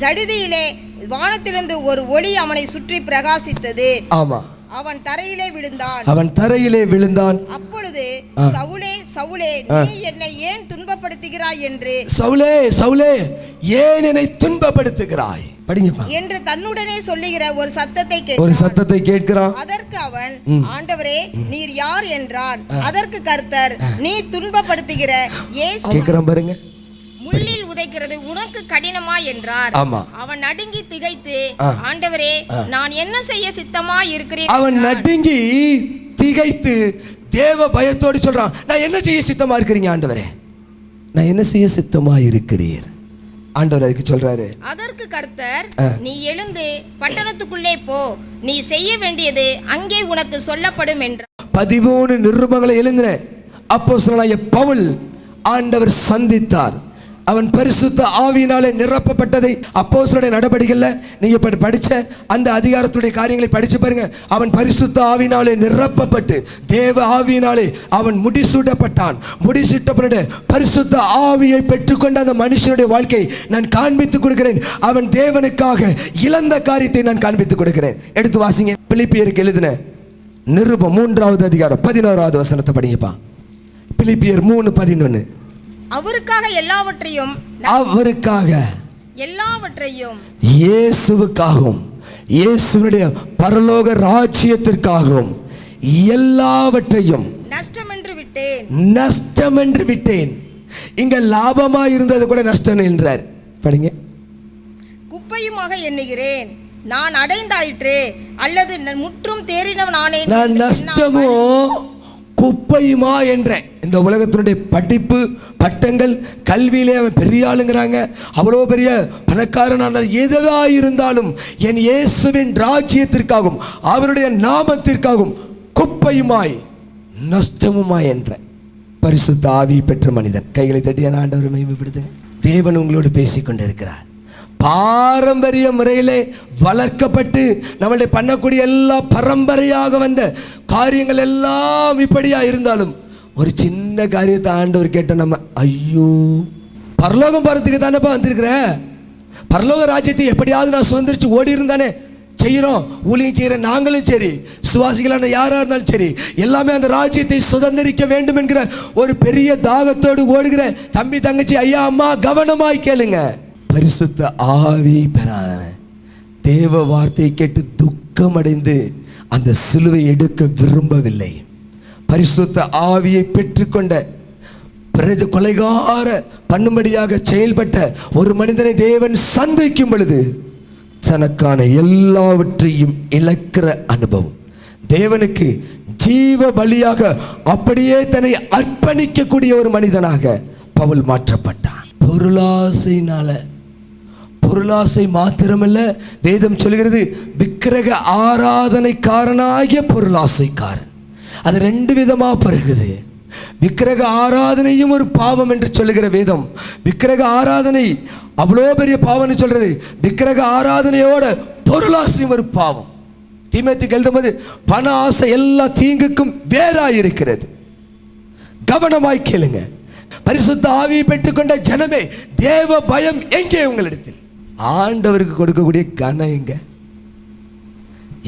ஜடிதியிலே வானத்திலிருந்து ஒரு ஒளி அவனை சுற்றி பிரகாசித்தது. ஆமா, அவன் தரையிலே விழுந்தான். அவன் தரையிலே விழுந்தான். அப்பொழுது சவுலே சவுலே நீ என்னை ஏன் துன்பப்படுத்துகிறாய் என்று சவுலே சவுலே ஏன் என்னை துன்பப்படுத்துகிறாய் படிங்கப்பா என்று தன்னுடனே சொல்லுகிற ஒரு சத்தத்தை கேட்கிறான். அதற்கு அவன் ஆண்டவரே நீர் யார் என்றான். அதற்கு கர்த்தர் நீ துன்பப்படுத்துகிற இயேசு கேட்கிறான் பாருங்க. முள்ளில் உதைக்கிறது உனக்கு கடினமா என்றார். அவன் நடுங்கி திகைத்து ஆண்டவரே நான் என்ன செய்ய சித்தமா இருக்கிறேன். அவன் நடுங்கி திகைத்து தேவ பயத்தோடு சொல்றான், நான் என்ன செய்ய சித்தமா இருக்கிறீங்க ஆண்டவரே, நான் என்ன செய்ய சித்தமா இருக்கிறீர். ஆண்டவர் அதுக்கு சொல்றாரு, அதற்கு கர்த்தர் நீ எழுந்து பட்டணத்துக்குள்ளே போ, நீ செய்ய வேண்டியது அங்கே உனக்கு சொல்லப்படும் என்றார். 13 நிருபங்களை எழுந்தின அப்போஸ்தலனாகிய பவுல் ஆண்டவர் சந்தித்தார். அவன் பரிசுத்த ஆவியினாலே நிரப்பப்பட்டதை அப்போஸ்தலருடைய நடபடிகள்ல நீங்க படிச்ச அந்த அதிகாரத்துடைய காரியங்களை படிச்சு பாருங்க. அவன் பரிசுத்த ஆவியினாலே நிரப்பப்பட்டு தேவ ஆவியினாலே அவன் முடிசூட்டப்பட்டான். முடிசூட்டப்பட்ட பரிசுத்த ஆவியை பெற்றுக்கொண்ட அந்த மனுஷனுடைய வாழ்க்கை நான் காண்பித்துக் கொடுக்கிறேன். அவன் தேவனுக்காக இழந்த காரியத்தை நான் காண்பித்துக் கொடுக்கிறேன். எடுத்து வாசிங்க. பிலிப்பியருக்கு எழுதின நிருபம் 3வது அதிகாரம் 11வது வசனத்தை படிங்கப்பா. பிலிப்பியர் 3:11. அவருக்காக எல்லாவற்றையும் இயேசுவுக்காகவும் இயேசுவுடைய பரலோக ராஜ்யத்திற்காகவும் எல்லாவற்றையும் நஷ்டமென்று விட்டேன். இங்க லாபமா இருந்தது கூட நஷ்டம் என்றார். படிங்க. குப்பையுமாக எண்ணுகிறேன், நான் அடைந்தாயிற்று அல்லது முற்றும் தேறினவனானே. நான் நஷ்டமோ குப்பையுமா என்ற இந்த உலகத்தினுடைய படிப்பு பட்டங்கள் கல்வியிலே அவன் பெரிய ஆளுங்கிறாங்க, அவ்வளோ பெரிய பணக்காரனான எதுவா இருந்தாலும் என் இயேசுவின் ராஜ்யத்திற்காகவும் அவருடைய நாமத்திற்காகவும் குப்பையுமாய் நஷ்டமுமாய் என்ற பரிசுத்த ஆவி பெற்ற மனிதன். கைகளை தட்டி ஆண்டவரை மகிமைப்படுத்துங்க. தேவன் உங்களோடு பேசிக்கொண்டிருக்கிறார். பாரம்பரிய முறையிலே வளர்க்கப்பட்டு நம்மளுடைய பண்ணக்கூடிய எல்லா பரம்பரையாக வந்த காரியங்கள் எல்லாம் இப்படியா இருந்தாலும் ஒரு சின்ன காரியத்தை ஆண்டவர் கேட்ட நம்ம ஐயோ பரலோகம் போறதுக்கு தானேப்பா வந்திருக்கிற, பரலோக ராஜ்யத்தை எப்படியாவது நான் சுதந்திரிச்சு ஓடி இருந்தானே செய்யறோம். ஊழியம் செய்யற நாங்களும் சரி, சுவாசிகளான யாரா இருந்தாலும் சரி, எல்லாமே அந்த ராஜ்யத்தை சுதந்திரிக்க வேண்டும் என்கிற ஒரு பெரிய தாகத்தோடு ஓடுகிற தம்பி தங்கச்சி ஐயா அம்மா கவனமாய் கேளுங்க. பரிசுத்த ஆவியை பெறாதவன் தேவ வார்த்தையை கேட்டு துக்கமடைந்து அந்த சிலுவை எடுக்க விரும்பவில்லை. பரிசுத்த ஆவியை பெற்றுக்கொண்ட பிறகு கொலைகார பண்ணும்படியாக செயல்பட்ட ஒரு மனிதனை தேவன் சந்திக்கும் பொழுது தனக்கான எல்லாவற்றையும் இழக்கிற அனுபவம். தேவனுக்கு ஜீவ பலியாக அப்படியே தன்னை அர்ப்பணிக்கக்கூடிய ஒரு மனிதனாக பவுல் மாற்றப்பட்டான். பொருளாசை மாத்திரமல்ல, வேதம் சொல்கிறது விக்கிரக ஆராதனைக்காரனாகிய பொருளாசைக்காரன். அது 2 விதமா பிறகுது. விக்கிரக ஆராதனையும் ஒரு பாவம் என்று சொல்லுகிற வேதம். விக்கிரக ஆராதனை அவ்வளோ பெரிய பாவம்னு சொல்றது. விக்கிரக ஆராதனையோட பொருளாசையும் ஒரு பாவம். தீமோத்தேயுக்கு எழுதும்போது பண ஆசை எல்லா தீங்குக்கும் வேறாயிருக்கிறது. கவனமாய் கேளுங்க. பரிசுத்த ஆவியை பெற்றுக்கொண்ட ஜனமே, தேவ பயம் எங்கே உங்களிடத்தில்? ஆண்டவருக்கு கொடுக்கக்கூடிய கனம் எங்க?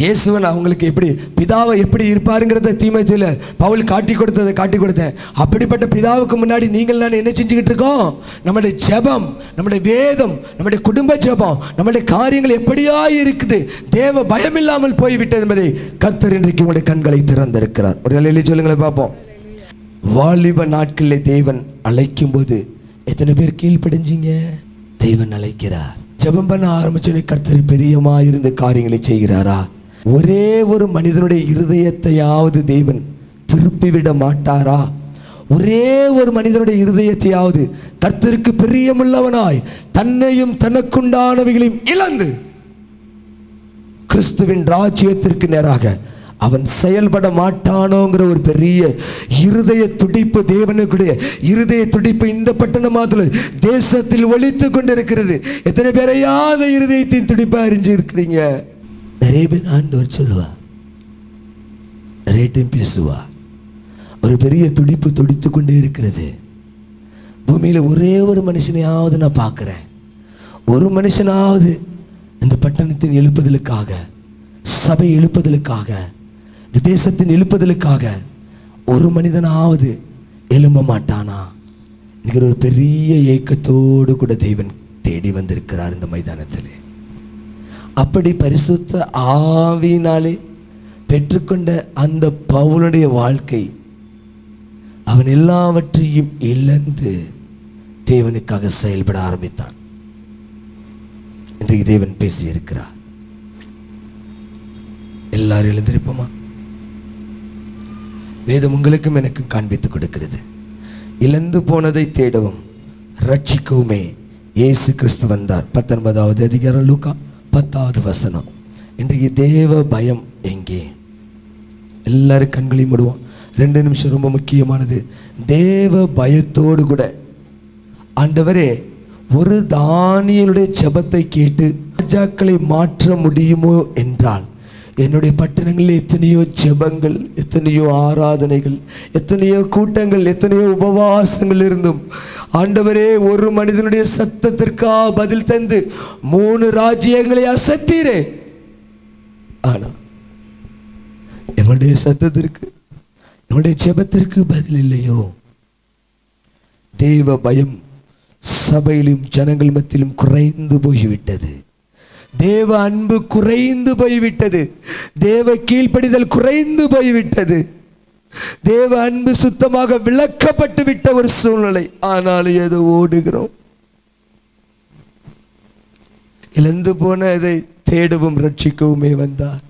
இயேசுவன் அவங்களுக்கு எப்படி பிதாவை எப்படி இருப்பாருங்கிறத தீமோத்தேயுல பவுல் காட்டி கொடுத்தேன். அப்படிப்பட்ட பிதாவுக்கு முன்னாடி நீங்கள் நான் என்ன செஞ்சுக்கிட்டு இருக்கோம்? நம்முடைய ஜெபம், நம்முடைய வேதம், நம்முடைய குடும்ப ஜெபம், நம்முடைய காரியங்கள் எப்படியா இருக்குது? தேவ பயம் இல்லாமல் போய்விட்டது என்பதை கர்த்தர் இன்றைக்கு உங்களுடைய கண்களை திறந்திருக்கிறார். ஒரு நிலையில சொல்லுங்களேன் பார்ப்போம். வாலிப நாட்களில் தேவன் அழைக்கும் போது எத்தனை பேர் கீழ்ப்படிஞ்சீங்க? தேவன் அழைக்கிறார். ஜெபம் பண்ண ஆரம்பிச்சோன்னே கர்த்தர் பிரியமா இருந்த காரியங்களை செய்கிறாரா? ஒரே ஒரு மனிதனுடைய இருதயத்தையாவது தேவன் திருப்பிவிட மாட்டாரா? ஒரே ஒரு மனிதனுடைய இருதயத்தையாவது கர்த்தருக்கு பிரியமுள்ளவனாய் தன்னையும் தனக்குண்டானவைகளையும் இழந்து கிறிஸ்துவின் ராஜ்யத்திற்கு நேராக அவன் செயல்பட மாட்டானோங்கிற ஒரு பெரிய இருதய துடிப்பு, தேவனுக்குடைய இருதய துடிப்பு இந்த பட்டணமாத்துல தேசத்தில் ஒலித்து கொண்டிருக்கிறது. எத்தனை பேரையா அந்த இருதயத்தின் துடிப்பா அறிஞ்சு இருக்கிறீங்க? நிறைய பேர் ஆண்டவர் சொல்லுவா, நிறைய டைம் பேசுவா. ஒரு பெரிய துடிப்பு துடித்து கொண்டே இருக்கிறது. பூமியில ஒரே ஒரு மனுஷனையாவது நான் பார்க்கிறேன். ஒரு மனுஷனாவது இந்த பட்டணத்தின் எழுப்புதலுக்காக, சபை எழுப்புதலுக்காக இந்த தேசத்தின் எழுப்புதலுக்காக ஒரு மனிதனாவது எழும்ப மாட்டானா என்கிற ஒரு பெரிய ஏக்கத்தோடு கூட தேவன் தேடி வந்திருக்கிறார் இந்த மைதானத்திலே. அப்படி பரிசுத்த ஆவியினாலே பெற்றுக்கொண்ட அந்த பவுலுடைய வாழ்க்கை, அவன் எல்லாவற்றையும் இழந்து தேவனுக்காக செயல்பட ஆரம்பித்தான். இன்றைக்கு தேவன் பேசி இருக்கிறார். எல்லாரும் எழுந்திருப்போமா? வேதம் உங்களுக்கும் எனக்கும் காண்பித்துக் கொடுக்கிறது. இழந்து போனதை தேடவும் ரட்சிக்கவுமே இயேசு கிறிஸ்து வந்தார். 19வது அதிகாரம் லூக்கா 10வது வசனம். இன்றைக்கு தேவ பயம் எங்கே? எல்லாரும் கண்களையும் மூடுவோம். 2 நிமிஷம் ரொம்ப முக்கியமானது. தேவ பயத்தோடு கூட ஆண்டவரே, ஒரு தானியேலுடைய ஜெபத்தை கேட்டு ராஜாக்களை மாற்ற முடியுமோ என்றால், என்னுடைய பட்டணங்களில் எத்தனையோ ஜெபங்கள், எத்தனையோ ஆராதனைகள், எத்தனையோ கூட்டங்கள், எத்தனையோ உபவாசங்கள் இருந்தும் ஆண்டவரே, ஒரு மனிதனுடைய சத்தத்திற்கா பதில் தந்து 3 ராஜ்யங்களை அசத்தீரே. ஆனா எங்களுடைய சத்தத்திற்கு, எங்களுடைய ஜெபத்திற்கு பதில் இல்லையோ? தேவ பயம் சபையிலும் ஜனங்கள் மத்தியிலும் குறைந்து போய்விட்டது. தேவ அன்பு குறைந்து போய்விட்டது. தேவ கீழ்ப்படிதல் குறைந்து போய்விட்டது. தேவ அன்பு சுத்தமாக விளக்கப்பட்டு விட்ட ஒரு சூழ்நிலை. ஆனாலும் ஏதோ ஓடுகிறோம். இழந்து போன இதை தேடவும் ரட்சிக்கவுமே வந்தார்.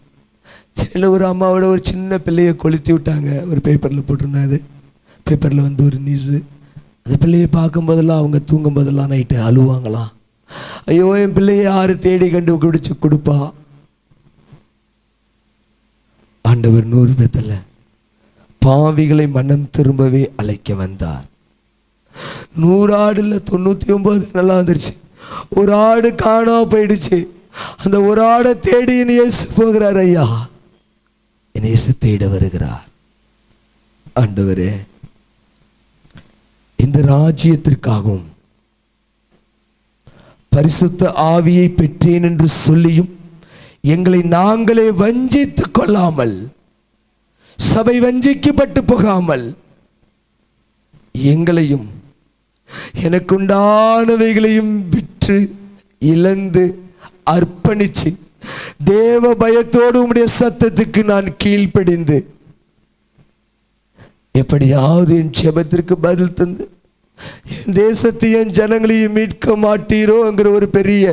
சில ஒரு அம்மாவோட ஒரு சின்ன பிள்ளையை கொளுத்தி விட்டாங்க. ஒரு பேப்பரில் போட்டிருந்தாங்க. பேப்பரில் வந்து ஒரு நியூஸு. அந்த பிள்ளையை பார்க்கும் போதெல்லாம், அவங்க தூங்கும் போதெல்லாம் நைட்டு அழுவாங்களாம். ஐயோ, என் பிள்ளையை யாரு தேடி கண்டுபிடிச்சு கொடுப்பா? ஆண்டவர் 100 பேத்துல பாவிகளை மனம் திரும்பவே அழைக்க வந்தார். 100 ஆடுல 99 நல்லா வந்துருச்சு. ஒரு ஆடு காணாம போயிடுச்சு. அந்த ஒரு ஆடை தேடி இயேசு போகிறார். ஐயா, இயேசு தேட வருகிறார். ஆண்டவரே, இந்த ராஜ்யத்திற்காகவும் பரிசுத்த ஆவியை பெற்றேன் என்று சொல்லியும் எங்களை நாங்களே வஞ்சித்துக் கொள்ளாமல், சபை வஞ்சிக்கப்பட்டு போகாமல், எங்களையும் எனக்குண்டானவைகளையும் விற்று இழந்து அர்ப்பணிச்சு தேவ பயத்தோடு உம்முடைய சத்தத்துக்கு நான் கீழ்ப்படிந்து எப்படியாவது என் ஜெபத்திற்கு பதில் தந்து என் தேசத்தையும் ஜனங்களையும் மீட்க மாட்டீரோங்கிற ஒரு பெரிய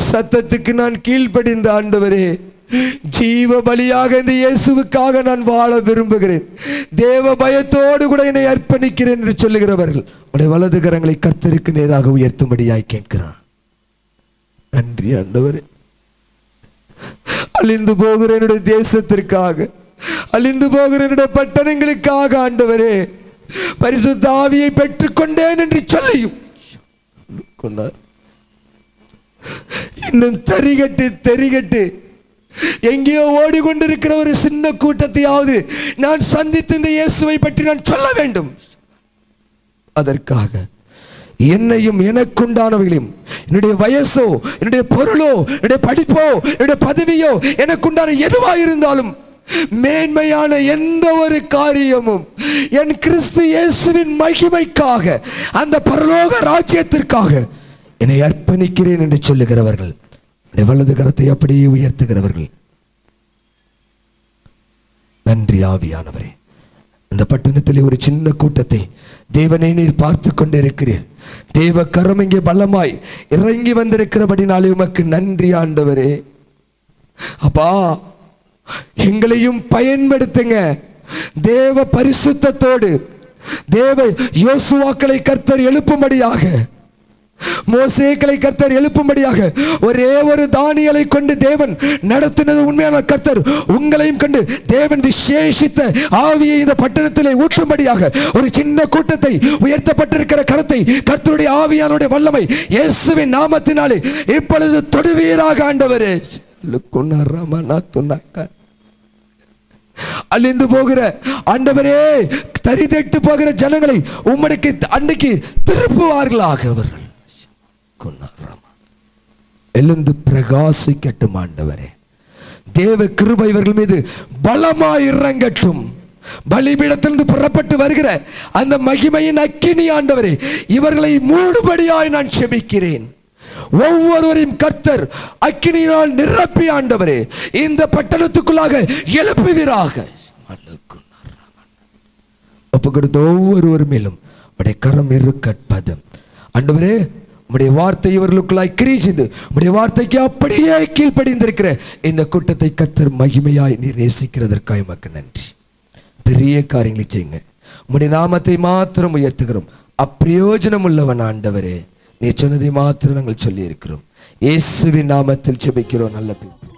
சத்தத்துக்கு நான் கீழ்ப்படிந்த ஆண்டவரே, ஜீவ பலியாக இந்த இயேசுவுக்காக நான் வாழ விரும்புகிறேன். தேவ பயத்தோடு கூட என்னை அர்ப்பணிக்கிறேன் என்று சொல்லுகிறவர்கள் உடைய வலது கரங்களை கர்த்தருக்கு நேராக உயர்த்தும்படியாய் கேட்கிறான். நன்றி ஆண்டவரே. அழிந்து போகிற என்னுடைய தேசத்திற்காக, அழிந்து போகிற என்னுடைய பட்டணங்களுக்காக ஆண்டவரே, பரிசுத்த ஆவியை பெற்றுக்கொண்டேன் என்று சொல்லியும் இன்னும் தெரிகட்டு எங்கேயோ ஓடிக்கொண்டிருக்கிற ஒரு சின்ன கூட்டத்தையாவது நான் சந்தித்து இந்த இயேசுவை பற்றி நான் சொல்ல வேண்டும். அதற்காக என்னையும் எனக்குண்டானவைகளையும், என்னுடைய வயசோ, என்னுடைய பொருளோ, என்னுடைய படிப்போ, என்னுடைய பதவியோ, எனக்குண்டான எதுவாக இருந்தாலும் மேன்மையான எந்த ஒரு காரியமும் என் கிறிஸ்து இயேசுவின் மகிமைக்காக, அந்த பரலோக ராஜ்யத்திற்காக என்னை அர்ப்பணிக்கிறேன் என்று சொல்லுகிறவர்கள், வலது கரத்தை அப்படியே உயர்த்துகிறவர்கள், நன்றி ஆவியானவரே. அந்த பட்டணத்திலே ஒரு சின்ன கூட்டத்தை தேவனை நீர் பார்த்து கொண்டிருக்கிறீர். தேவ கரம் இங்கே பலமாய் இறங்கி வந்திருக்கிறபடினாலே உமக்கு நன்றி ஆண்டவரே. அப்பா, எங்களையும் பயன்படுத்துங்க. தேவ பரிசுத்தத்தோடு தேவ யோசுவாக்களை கர்த்தர் எழுப்பும்படியாக, மோசேக்களை கர்த்தர் எழுப்பும்படியாக, ஒரே ஒரு தானியலை கொண்டு தேவன் நடத்தினது உண்மையான கர்த்தர் உங்களையும் கண்டு தேவன் விசேஷித்த ஆவியை இந்த பட்டணத்திலே ஊற்றும்படியாக ஒரு சின்ன கூட்டத்தை, உயர்த்தப்பட்டிருக்கிற கரத்தை கர்த்தருடைய ஆவியானுடைய வல்லமை இயேசுவின் நாமத்தினாலே இப்பொழுது தொடுவீராக ஆண்டவரே. அழிந்து போகிற ஆண்டவரே, தரிதட்டு போகிற ஜனங்களை உம்முடைய அன்னைக்கு திருப்புவார்களாக. அவர்கள் எழுந்து பிரகாசிக்கட்டும் ஆண்டவரே. தேவ கிருபை இவர்கள் மீது பலமாய் இறங்கட்டும். பலிபீடத்திலிருந்து புறப்பட்டு வருகிற அந்த மகிமையின் அக்கினி ஆண்டவரே, இவர்களை மூடுபடியாய் நான் செபிக்கிறேன். ஒவ்வொருவரையும் கர்த்தர் அக்கினியினால் நிரப்பி ஆண்டவரே இந்த பட்டணத்துக்குள்ளாக எழுப்புவீராக. ஒப்பு கொடுத்த ஒவ்வொருவர் மேலும் உடைய கரம் இருக்கட்பது ஆண்டவரே. உடைய வார்த்தை இவர்களுக்குள்ளாய் கிரியை செய்து உடைய வார்த்தைக்கு அப்படியே கீழ்ப்படிந்திருக்கிற இந்த கூட்டத்தை கர்த்தர் மகிமையாய் நீர் நேசிக்கிறதற்காக உமக்கு நன்றி. பெரிய காரியங்களை செய்யுங்க. உடைய நாமத்தை மாத்திரம் உயர்த்துகிறோம். அப்பிரயோஜனம் உள்ளவன் ஆண்டவரே, நீ சொன்னதை மாத்திரம் நாங்கள் சொல்லி இருக்கிறோம். இயேசுவின் நாமத்தில் ஜெபிக்கிறோம் நல்ல பிதாவே.